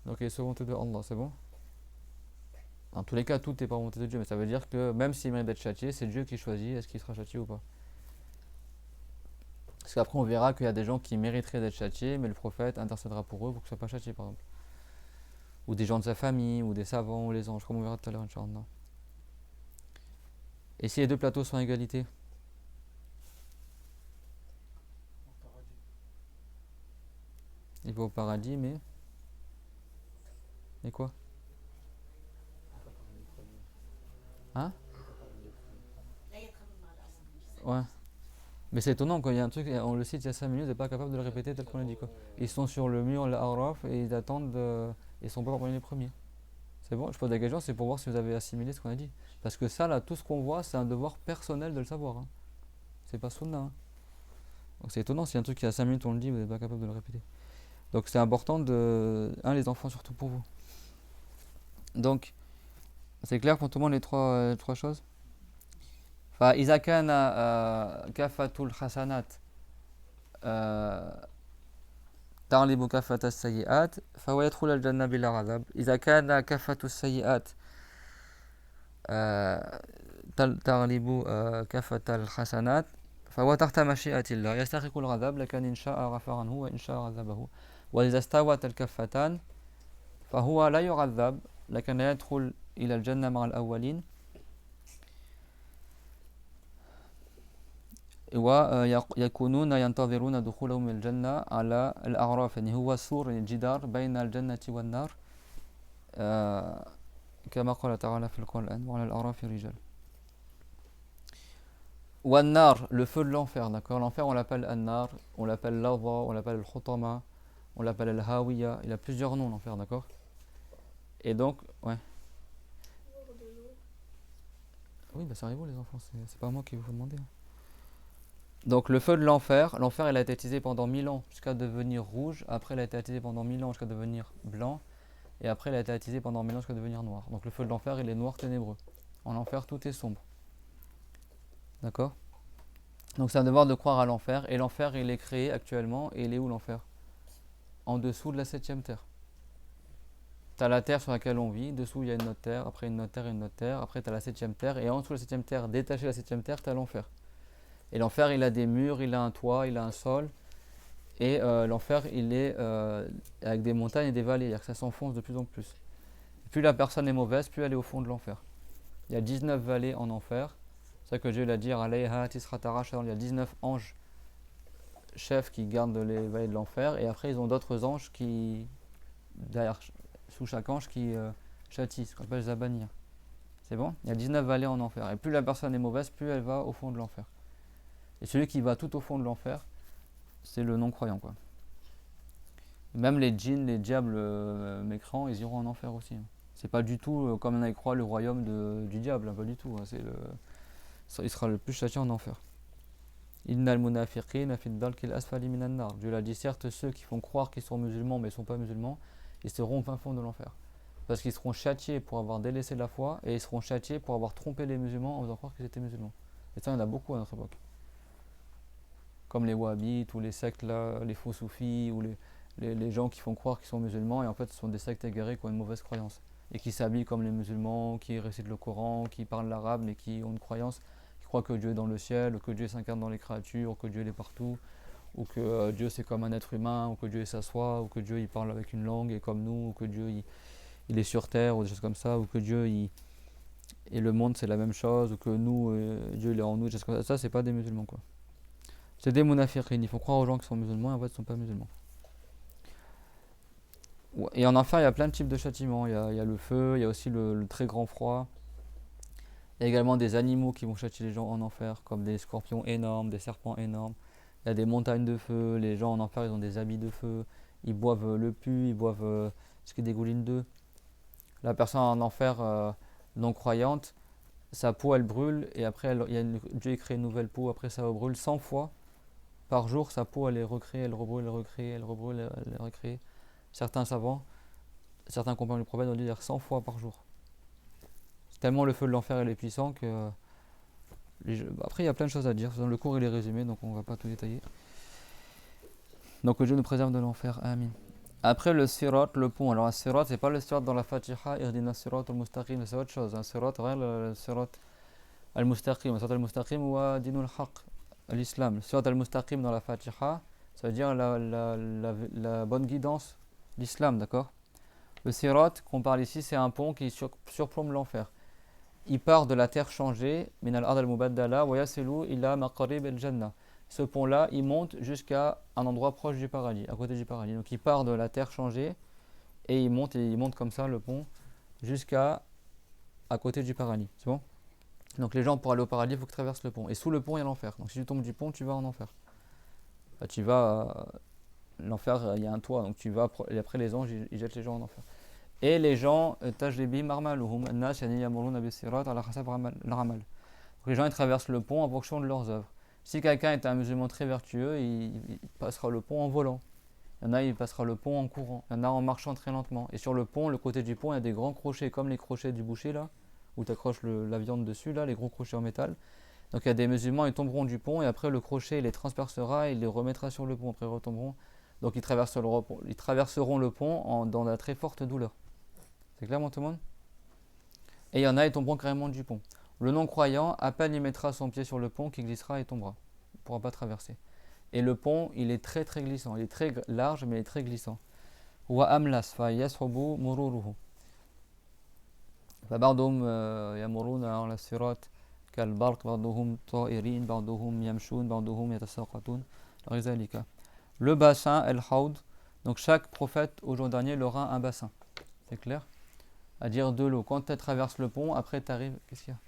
Donc il est sous volonté de Allah, c'est bon. Dans tous les cas, tout est par volonté de Dieu, mais ça veut dire que même s'il mérite d'être châtié, c'est Dieu qui choisit est-ce qu'il sera châtié ou pas. Parce qu'après, on verra qu'il y a des gens qui mériteraient d'être châtiés, mais le prophète intercédera pour eux pour qu'ils ne soient pas châtiés, par exemple. Ou des gens de sa famille, ou des savants, ou les anges, comme on verra tout à l'heure, Inch'Allah. Et si les deux plateaux sont à égalité? Il va au paradis, mais. Et quoi? Hein? Ouais. Mais c'est étonnant, quand il y a un truc, on le cite il y a 5 minutes, il n'est pas capable de le répéter tel qu'on l'a dit, quoi. Ils sont sur le mur, l'Araf, et ils attendent, ils sont pas parmi les premiers. C'est bon, je pose la question, c'est pour voir si vous avez assimilé ce qu'on a dit. Parce que ça, là, tout ce qu'on voit, c'est un devoir personnel de le savoir. Hein. C'est pas sunna. Hein. Donc c'est étonnant, si un truc il y a 5 minutes, on le dit, vous n'êtes pas capable de le répéter. Donc c'est important les enfants, surtout pour vous. Donc, c'est clair pour tout le monde les trois choses. فإذا كان كافة الحسنات تغلب كافة السيئات فهو يدخل الجنة بلا عذاب. إذا كان كافة السيئات تغلب كافة الحسنات فهو تحت مشيئة الله يستحق العذاب لكن إن شاء غفر عنه وإن شاء عذبه. وإذا استوت الكفتان فهو لا يعذب لكن لا يدخل إلى الجنة مع الأولين ويكونون ينتظرون دخولهم الجنة على الأعراف يعني هو سور الجدار بين الجنة والنار كما قال تعالى في القرآن وعلى الأعراف رجال. والنار, le feu de l'enfer, d'accord. L'enfer on l'appelle An-Nar, on l'appelle Lava, on l'appelle Al-Khutama, on l'appelle Al-Hawiya, il a plusieurs noms l'enfer, d'accord. Et donc, ouais. Oui, bah ça arrive les enfants, c'est pas moi qui vous demandez. Hein. Donc le feu de l'enfer, il a été utilisé pendant 1000 ans jusqu'à devenir rouge, après il a été utilisé pendant 1000 ans jusqu'à devenir blanc, et après il a été utilisé pendant 1000 ans jusqu'à devenir noir. Donc le feu de l'enfer il est noir ténébreux. En enfer tout est sombre. D'accord. Donc c'est un devoir de croire à l'enfer, et l'enfer il est créé actuellement, et il est où l'enfer? En dessous de la 7ème terre. Tu as la terre sur laquelle on vit, dessous il y a une autre terre, après une autre terre et une autre terre, après tu as la 7ème terre, et en dessous de la 7ème terre, détaché de la 7ème terre, tu as l'enfer. Et l'enfer, il a des murs, il a un toit, il a un sol. Et l'enfer, il est avec des montagnes et des vallées. C'est-à-dire que ça s'enfonce de plus en plus. Et plus la personne est mauvaise, plus elle est au fond de l'enfer. Il y a 19 vallées en enfer. C'est ça que Dieu l'a dit, Alayha Tisratarash. Il y a 19 anges chefs qui gardent les vallées de l'enfer. Et après, ils ont d'autres anges qui, derrière, sous chaque ange, qui châtissent, qu'on appelle Zabanir. C'est bon? Il y a 19 vallées en enfer. Et plus la personne est mauvaise, plus elle va au fond de l'enfer. Et celui qui va tout au fond de l'enfer, c'est le non-croyant, quoi. Même les djinns, les diables mécrants, ils iront en enfer aussi. Hein. C'est pas du tout, comme on a croit, le royaume du diable, hein, pas du tout. Hein. Il sera le plus châtié en enfer. Innal munafiqina fi ad-darkil asfali minan nar. Dieu l'a dit, certes, ceux qui font croire qu'ils sont musulmans, mais ils ne sont pas musulmans, ils seront au fin fond de l'enfer. Parce qu'ils seront châtiés pour avoir délaissé la foi, et ils seront châtiés pour avoir trompé les musulmans en faisant croire qu'ils étaient musulmans. Et ça, il y en a beaucoup à notre époque. Comme les wahhabites ou les sectes là, les faux soufis ou les gens qui font croire qu'ils sont musulmans et en fait ce sont des sectes égarées qui ont une mauvaise croyance et qui s'habillent comme les musulmans, qui récitent le Coran, qui parlent l'arabe mais qui ont une croyance, qui croient que Dieu est dans le ciel, que Dieu s'incarne dans les créatures, que Dieu est partout ou que Dieu c'est comme un être humain, ou que Dieu il s'assoit, ou que Dieu il parle avec une langue et comme nous, ou que Dieu il est sur terre, ou des choses comme ça, ou que Dieu et le monde c'est la même chose, ou que nous, Dieu il est en nous, des choses comme ça. Ça c'est pas des musulmans quoi. C'est des munafiqin. Il faut croire aux gens qui sont musulmans et en fait ils sont pas musulmans. Et en enfer il y a plein de types de châtiments. Il y a le feu, il y a aussi le très grand froid. Il y a également des animaux qui vont châtier les gens en enfer, comme des scorpions énormes, des serpents énormes. Il y a des montagnes de feu, les gens en enfer ils ont des habits de feu, ils boivent le pu, ils boivent ce qui dégouline d'eux. La personne en enfer non croyante, sa peau elle brûle et après Dieu crée une nouvelle peau, après ça brûle 100 fois par jour, sa peau elle est recréée, elle rebrûle, elle recrée, elle rebrûle, elle est recréée. Certains savants, certains compagnons du prophète ont dit dire 100 fois par jour. C'est tellement le feu de l'enfer est puissant que après, il y a plein de choses à dire. Le cours, il est résumé, donc on ne va pas tout détailler. Donc, que Dieu nous préserve de l'enfer. Amin. Après, le sirat, le pont. Alors, un sirat, c'est pas le sirat dans la Fatiha. Irdina sirat al-mustaqim, c'est autre chose. Un sirat, le sirat al-mustaqim. Le sirat al-mustaqim ou dinul haq, l'islam. Le sirat al-mustaqim dans la Fatiha, ça veut dire la bonne guidance, l'islam, d'accord? Le sirat qu'on parle ici, c'est un pont qui surplombe l'enfer. Il part de la terre changée, minal ard al-mubaddala, wa yasilu ila maqarib al-jannah. Ce pont-là, il monte jusqu'à un endroit proche du paradis, à côté du paradis. Donc il part de la terre changée et il monte comme ça le pont jusqu'à à côté du paradis. C'est bon? Donc les gens pour aller au paradis, il faut qu'ils traversent le pont. Et sous le pont, il y a l'enfer. Donc si tu tombes du pont, tu vas en enfer. Bah, tu vas l'enfer, il y a un toit, donc tu vas et après les anges, ils jettent les gens en enfer. Et les gens, tajlibi marmaluhum, an-nas yani yamuruna bis-sirat ala hasab al-amal. Les gens ils traversent le pont en fonction de leurs œuvres. Si quelqu'un est un musulman très vertueux, il passera le pont en volant. Il y en a, il passera le pont en courant. Il y en a en marchant très lentement. Et sur le pont, le côté du pont, il y a des grands crochets, comme les crochets du boucher là, où tu accroches la viande dessus là, les gros crochets en métal. Donc il y a des musulmans, ils tomberont du pont et après le crochet il les transpercera et il les remettra sur le pont. Après ils retomberont. Donc ils traverseront le pont dans la très forte douleur. C'est clair, mon tout le monde? Et il y en a, ils tomberont carrément du pont. Le non-croyant, à peine il mettra son pied sur le pont, qu'il glissera et tombera. Il ne pourra pas traverser. Et le pont, il est très très glissant. Il est très large, mais il est très glissant. Wa amlas fa yasrubu mururuhu. فبعضهم يمرون على الصراط كالبرق بعضهم طائرين بعضهم يمشون بعضهم يتساقطون غير ذلك. Le bassin, El Haoud. Donc chaque prophète au jour dernier il aura un bassin. C'est clair? À dire de l'eau. Quand tu traverses le pont, après tu arrives. Qu'est-ce qu'il y a?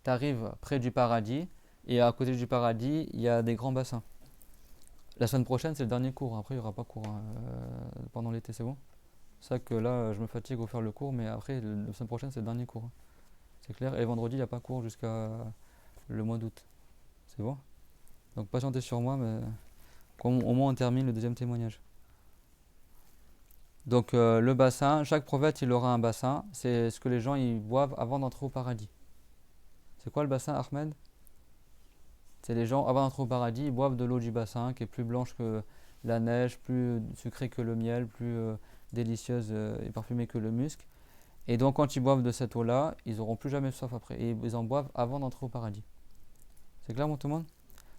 Tu arrives près du paradis et à côté du paradis, il y a des grands bassins. La semaine prochaine, c'est le dernier cours. Après, il n'y aura pas cours pendant l'été, c'est bon? C'est ça que là, je me fatigue au faire le cours, mais après, la semaine prochaine, c'est le dernier cours. C'est clair? Et vendredi, il n'y a pas cours jusqu'à le mois d'août. C'est bon? Donc, patientez sur moi, mais au moins on termine le deuxième témoignage. Donc, le bassin, chaque prophète, il aura un bassin. C'est ce que les gens ils boivent avant d'entrer au paradis. C'est quoi le bassin, Ahmed? C'est les gens, avant d'entrer au paradis, ils boivent de l'eau du bassin qui est plus blanche que la neige, plus sucrée que le miel, plus délicieuse et parfumée que le musc. Et donc, quand ils boivent de cette eau-là, ils n'auront plus jamais soif après. Et ils en boivent avant d'entrer au paradis. C'est clair, mon tout le monde?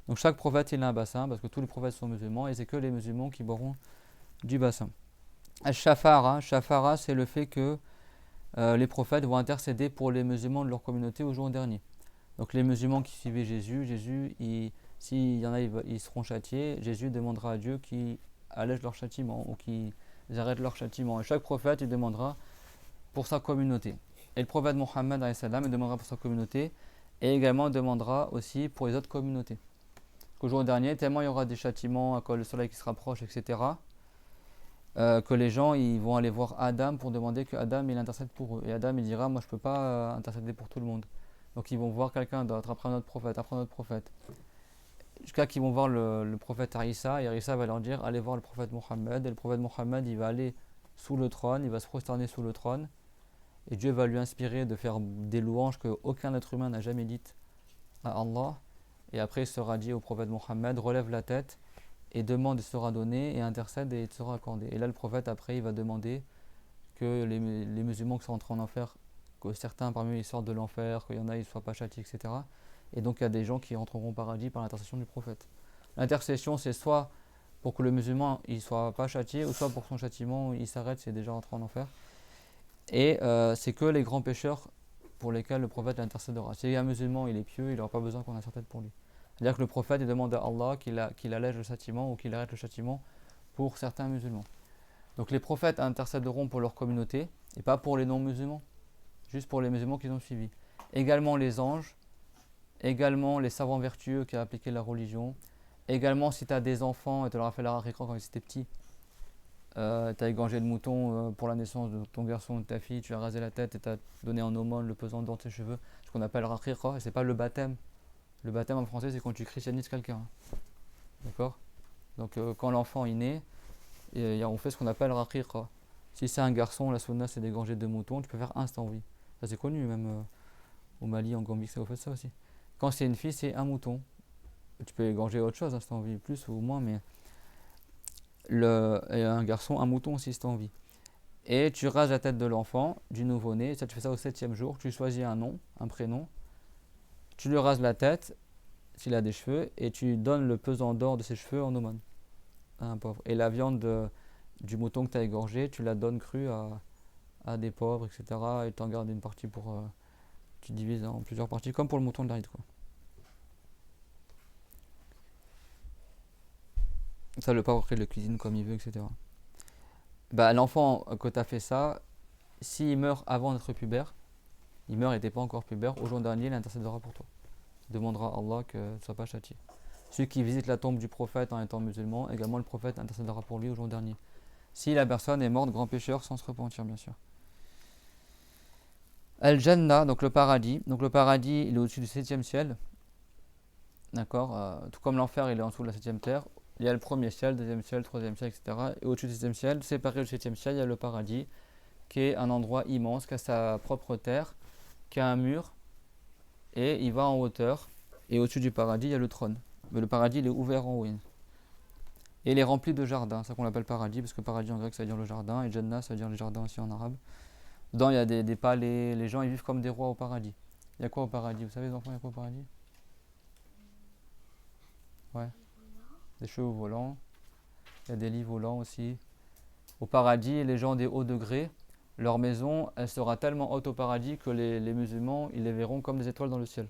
Donc, chaque prophète, il a un bassin parce que tous les prophètes sont musulmans et c'est que les musulmans qui boiront du bassin. Al-Shafara, Shafara, c'est le fait que les prophètes vont intercéder pour les musulmans de leur communauté au jour dernier. Donc les musulmans qui suivaient Jésus, s'il y en a, ils seront châtiés. Jésus demandera à Dieu qu'il allège leur châtiment ou qu'ils arrêtent leur châtiment. Et chaque prophète, il demandera pour sa communauté. Et le prophète Mohammed, il demandera pour sa communauté et également demandera aussi pour les autres communautés. Qu'au jour dernier, tellement il y aura des châtiments à cause du soleil qui se rapproche, etc., que les gens ils vont aller voir Adam pour demander que Adam il intercède pour eux. Et Adam il dira moi je peux pas intercéder pour tout le monde. Donc ils vont voir quelqu'un d'autre, après un autre prophète. Jusqu'à qu'ils vont voir le prophète Isa, et Isa va leur dire allez voir le prophète Mohammed. Et le prophète Mohammed il va aller sous le trône, il va se prosterner sous le trône. Et Dieu va lui inspirer de faire des louanges qu'aucun être humain n'a jamais dites à Allah. Et après il sera dit au prophète Mohammed relève la tête et demande et sera donné et intercède et il sera accordé. Et là le prophète après il va demander que les musulmans qui sont entrés en enfer, que certains parmi eux ils sortent de l'enfer, qu'il y en a ils ne soient pas châtiés, etc. Et donc il y a des gens qui rentreront au paradis par l'intercession du prophète. L'intercession, c'est soit pour que le musulman ne soit pas châtié, ou soit pour que son châtiment il s'arrête, c'est déjà rentré en enfer. Et c'est que les grands pécheurs pour lesquels le prophète intercédera. Si un musulman il est pieux, il n'aura pas besoin qu'on intercède pour lui. C'est-à-dire que le prophète il demande à Allah qu'il allège le châtiment ou qu'il arrête le châtiment pour certains musulmans. Donc les prophètes intercéderont pour leur communauté et pas pour les non-musulmans, juste pour les musulmans qu'ils ont suivis. Également les anges, également les savants vertueux qui ont appliqué la religion, également si tu as des enfants et tu leur as fait la rakhikha quand ils étaient petits, tu as égorgé le mouton pour la naissance de ton garçon ou de ta fille, tu as rasé la tête et tu as donné en aumône le pesant d'or de ses cheveux, ce qu'on appelle rakhikha, et c'est pas le baptême. Le baptême en français c'est quand tu christianises quelqu'un. D'accord? Donc quand l'enfant est né, on fait ce qu'on appelle rakhikha. Si c'est un garçon, la sunna c'est d'égorger 2 moutons, tu peux faire un si tu as envie. Ça c'est connu même au Mali, en Gambie, ça vous fait ça aussi. Quand c'est une fille, c'est un mouton. Tu peux égorger autre chose si tu as envie, plus ou moins, mais et un garçon, un mouton aussi si tu as envie. Et tu rases la tête de l'enfant, du nouveau-né, ça tu fais ça au 7e jour, tu choisis un nom, un prénom, tu lui rases la tête, s'il a des cheveux, et tu donnes le pesant d'or de ses cheveux en aumône à un pauvre. Et la viande du mouton que tu as égorgé, tu la donnes crue à des pauvres, etc. Et tu en gardes une partie pour... tu divises en plusieurs parties, comme pour le mouton de l'Aïd, quoi. Ça, le pauvre après le cuisine comme il veut, etc. Bah, l'enfant, quand tu as fait ça, s'il meurt avant d'être pubère, il meurt et t'es pas encore pubère, au jour dernier, il intercédera pour toi. Il demandera à Allah que tu ne sois pas châtié. Celui qui visite la tombe du prophète en étant musulman, également le prophète intercédera pour lui au jour dernier. Si la personne est morte grand pécheur sans se repentir, bien sûr. Al-Jannah, donc le paradis. Donc le paradis, il est au-dessus du 7e ciel. D'accord, tout comme l'enfer, il est en dessous de la 7e terre. Il y a le premier ciel, deuxième ciel, troisième ciel, etc. Et au-dessus du 7e ciel, séparé du 7e ciel, il y a le paradis, qui est un endroit immense, qui a sa propre terre, qui a un mur, et il va en hauteur. Et au-dessus du paradis, il y a le trône. Mais le paradis, il est ouvert en haut. Et il est rempli de jardins, c'est ça qu'on l'appelle paradis, parce que paradis en grec, ça veut dire le jardin, et Jannah, ça veut dire les jardins aussi en arabe. Dedans, il y a des palais, les gens ils vivent comme des rois au paradis. Il y a quoi au paradis? Vous savez, les enfants, il y a quoi au paradis? Ouais, des chevaux volants, il y a des lits volants aussi. Au paradis, les gens des hauts degrés, leur maison, elle sera tellement haute au paradis que les musulmans, ils les verront comme des étoiles dans le ciel.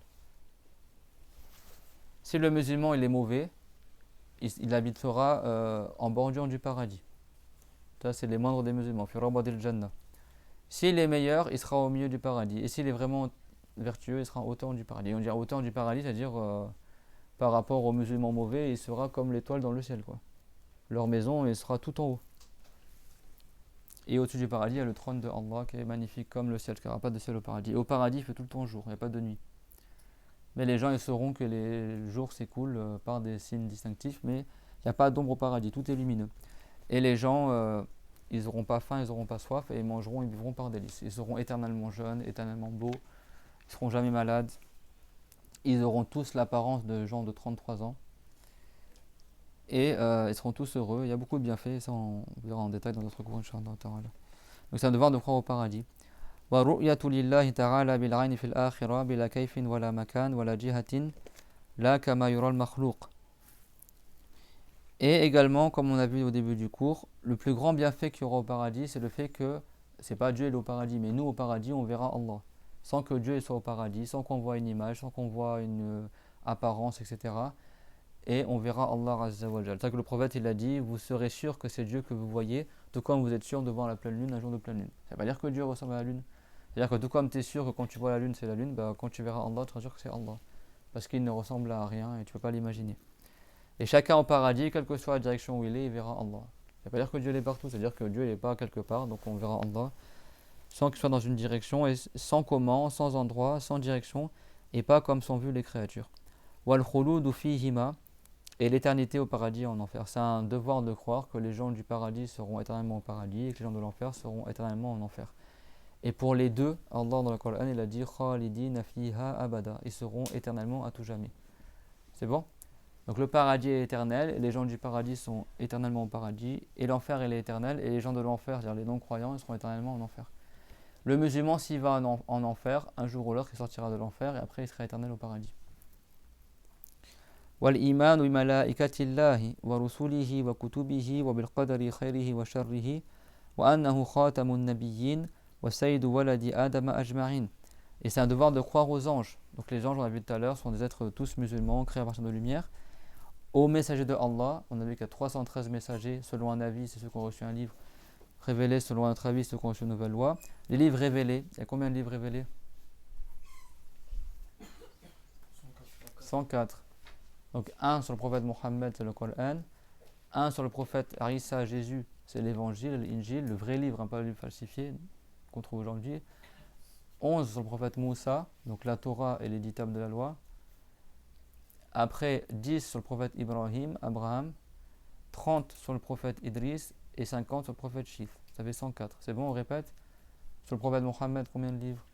Si le musulman, il est mauvais, il habitera en bordure du paradis. Ça, c'est les moindres des musulmans. Fi rabadil jannah. S'il est meilleur, il sera au milieu du paradis. Et s'il est vraiment vertueux, il sera en hauteur du paradis. On dit en hauteur du paradis, c'est-à-dire par rapport aux musulmans mauvais, il sera comme l'étoile dans le ciel, quoi. Leur maison, il sera tout en haut. Et au-dessus du paradis, il y a le trône de Allah qui est magnifique comme le ciel, car il n'y aura pas de ciel au paradis. Et au paradis, il fait tout le temps jour, il n'y a pas de nuit. Mais les gens, ils sauront que les jours s'écoulent par des signes distinctifs, mais il n'y a pas d'ombre au paradis, tout est lumineux. Et les gens, ils n'auront pas faim, ils n'auront pas soif, et ils mangeront, ils vivront par délices. Ils seront éternellement jeunes, éternellement beaux, ils ne seront jamais malades. Ils auront tous l'apparence de gens de 33 ans. Et ils seront tous heureux. Il y a beaucoup de bienfaits, et ça on verra en détail dans notre cours, Inch'Allah. Donc c'est un devoir de croire au paradis. وَرُؤْيَةُ لِلَّهِ تَعَالَى بِالْعَيْنِ فِي الْآخِرَةِ بِلَا كَيْفٍ وَلَا مَكَانٍ وَلَا جِهَةٍ لَا كَمَا يُرَى الْمَخْلُوقِ. Et également, comme on a vu au début du cours, le plus grand bienfait qu'il y aura au paradis, c'est le fait que, c'est pas Dieu il est au paradis, mais nous au paradis, on verra Allah. Sans que Dieu soit au paradis, sans qu'on voit une image, sans qu'on voit une apparence, etc. Et on verra Allah Azza wa Jal. C'est ça que le prophète il a dit, vous serez sûr que c'est Dieu que vous voyez, tout comme vous êtes sûr de voir la pleine lune un jour de pleine lune. Ça veut pas dire que Dieu ressemble à la lune. C'est-à-dire que tout comme tu es sûr que quand tu vois la lune c'est la lune, bah, quand tu verras Allah, tu seras sûr que c'est Allah. Parce qu'il ne ressemble à rien et tu ne peux pas l'imaginer. Et chacun au paradis, quelle que soit la direction où il est, il verra Allah. Ça veut pas dire que Dieu est partout, c'est-à-dire que Dieu n'est pas quelque part, donc on verra Allah sans qu'il soit dans une direction, et sans comment, sans endroit, sans direction, et pas comme sont vues les créatures. Wal khuludu fihima, et l'éternité au paradis et en enfer. C'est un devoir de croire que les gens du paradis seront éternellement au paradis et que les gens de l'enfer seront éternellement en enfer. Et pour les deux, Allah dans le Coran, il a dit Khalidina fiha abada. Ils seront éternellement à tout jamais. C'est bon? Donc le paradis est éternel, et les gens du paradis sont éternellement au paradis, et l'enfer il est éternel, et les gens de l'enfer, c'est-à-dire les non-croyants, ils seront éternellement en enfer. Le musulman, s'il va en enfer, un jour ou l'autre, il sortira de l'enfer, et après il sera éternel au paradis. والإيمان بملائكة الله ورسله وكتبه وبالقدر خيره وشره وأنه خاتم النبيين وسيد ولد آدم أجمعين. Et c'est un devoir de croire aux anges. Donc les anges, on a vu tout à l'heure, sont des êtres tous musulmans, créés à partir de lumière. Aux messagers de Allah, on a vu qu'il y a 313 messagers, selon un avis, c'est ceux qui ont reçu un livre révélé, selon un autre avis, c'est ceux qui ont reçu une nouvelle loi. Les livres révélés, il y a combien de livres révélés? 104. Donc un sur le prophète Mohammed, c'est le Coran. Un sur le prophète Isa, Jésus, c'est l'évangile, l'Injil, le vrai livre, pas le livre falsifié qu'on trouve aujourd'hui. 11 sur le prophète Moussa, donc la Torah et les 10 tables de la loi. Après 10 sur le prophète Ibrahim, Abraham. 30 sur le prophète Idris et 50 sur le prophète Shif. Ça fait 104. C'est bon, on répète. Sur le prophète Mohammed, combien de livres?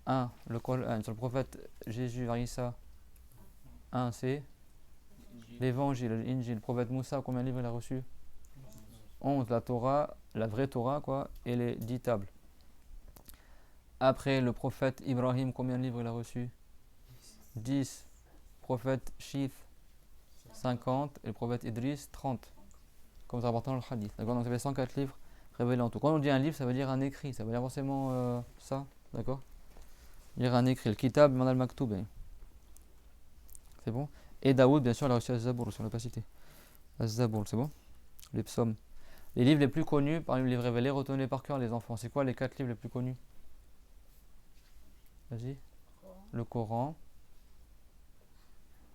1, le Coran. Sur le prophète Jésus, Isa, 1, c'est l'évangile, l'Injil. Le prophète Moussa, combien de livres il a reçu? 11, la Torah, la vraie Torah, quoi, et les 10 tables. Après, le prophète Ibrahim, combien de livres il a reçu? 10. Prophète Shif, 50. Et le prophète Idris, 30. Comme c'est important dans le hadith. D'accord? Donc ça fait 104 livres révélés en tout. Quand on dit un livre, ça veut dire un écrit. Ça veut dire forcément ça. D'accord? Dire un écrit. Le kitab, man al-maktoub. C'est bon? Et Daoud, bien sûr, il a reçu Az-Zabour, si on ne l'a pas cité. Az-Zabour, c'est bon? Les psaumes. Les livres les plus connus, parmi les livres révélés, retenez par cœur les enfants. C'est quoi les 4 livres les plus connus? Vas-y. Le Coran.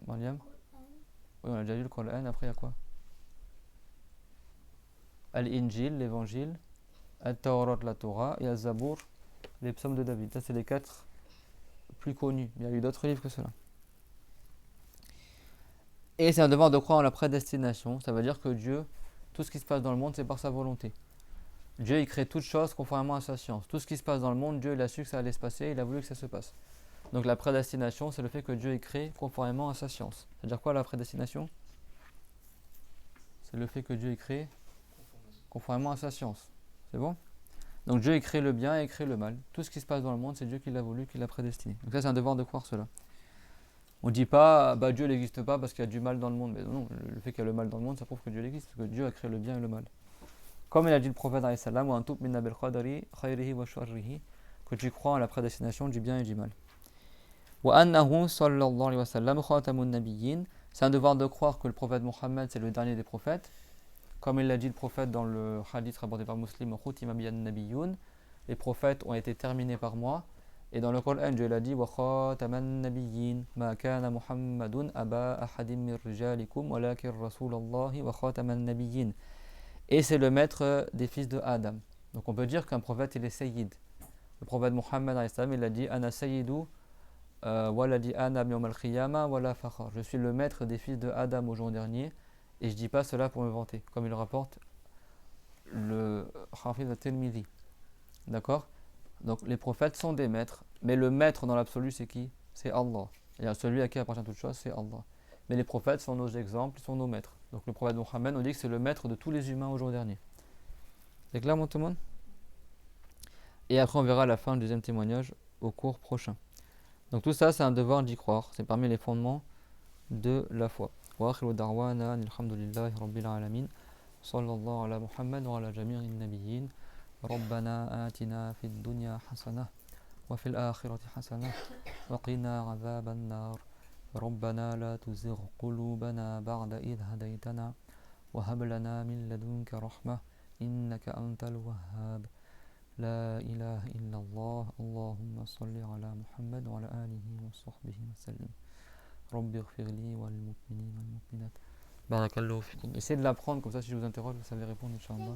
Mariam? Oui, on a déjà vu le Coran. Après, il y a quoi? Al-Injil, l'évangile. Al-Tawrat, la Torah. Et Al-Zabour, les psaumes de David. Ça, c'est les 4 plus connus. Il y a eu d'autres livres que cela. Et c'est un devoir de croire en la prédestination. Ça veut dire que Dieu, tout ce qui se passe dans le monde, c'est par sa volonté. Dieu, il crée toutes choses conformément à sa science. Tout ce qui se passe dans le monde, Dieu, il a su que ça allait se passer, il a voulu que ça se passe. Donc la prédestination, c'est le fait que Dieu ait créé conformément à sa science. C'est-à-dire quoi la prédestination? C'est le fait que Dieu ait créé conformément à sa science. C'est bon? Donc Dieu, il crée le bien et il crée le mal. Tout ce qui se passe dans le monde, c'est Dieu qui l'a voulu, qui l'a prédestiné. Donc ça, c'est un devoir de croire cela. On ne dit pas, bah, Dieu n'existe pas parce qu'il y a du mal dans le monde. Mais non, le fait qu'il y a le mal dans le monde, ça prouve que Dieu existe, parce que Dieu a créé le bien et le mal. Comme il a dit le prophète, que tu crois en la prédestination du bien et du mal. C'est un devoir de croire que le prophète Mohammed, c'est le dernier des prophètes. Comme il l'a dit le prophète dans le hadith rapporté par Muslim, les prophètes ont été terminés par moi. Et dans le Coran, Dieu l'a dit وَخَاتَمَ النَّبِيِّينَ مَا كَانَ مُحَمَّدٌ أَبَا أَحَدٍ مِّن رِجَالِكُمْ وَلَكِنْ رَسُولَ اللَّهِ وَخَاتَمَ النَّبِيِّينَ. Et c'est le maître des fils de Adam. Donc on peut dire qu'un prophète, il est sayyid. Le prophète Mohammed, il a dit Ana sayyidu waladi Adam yawm al-qiyamah wala fakhar. Je suis le maître des fils de Adam au jour dernier. Et je dis pas cela pour me vanter. Comme il rapporte le Hafiz al-Tirmidhi. D'accord? Donc les prophètes sont des maîtres, mais le maître dans l'absolu c'est qui? C'est Allah. Et celui à qui appartient toute chose, c'est Allah. Mais les prophètes sont nos exemples, sont nos maîtres. Donc le prophète Mohammed, on dit que c'est le maître de tous les humains au jour dernier. C'est clair, mon tout le monde? Et après on verra la fin du deuxième témoignage au cours prochain. Donc tout ça c'est un devoir d'y croire, c'est parmi les fondements de la foi. Wa akhiru da'wana alhamdulillahi rabbil alamin. Sallallahu ala Muhammad wa ala jami'in nabiyyin. ربنا آتنا في الدنيا حسنة وفي الآخرة حسنة وقنا عذاب النار ربنا لا تزغ قلوبنا بعد إذ هديتنا وهب لنا من لدنك رحمة إنك أنت الوهاب لا إله إلا الله اللهم صل على محمد وعلى آله وصحبه وسلم رب اغفر لي وللمؤمنين والمؤمنات بارك الله فيكم. Essayez de l'apprendre comme ça si je vous interroge vous savez répondre Inch'Allah.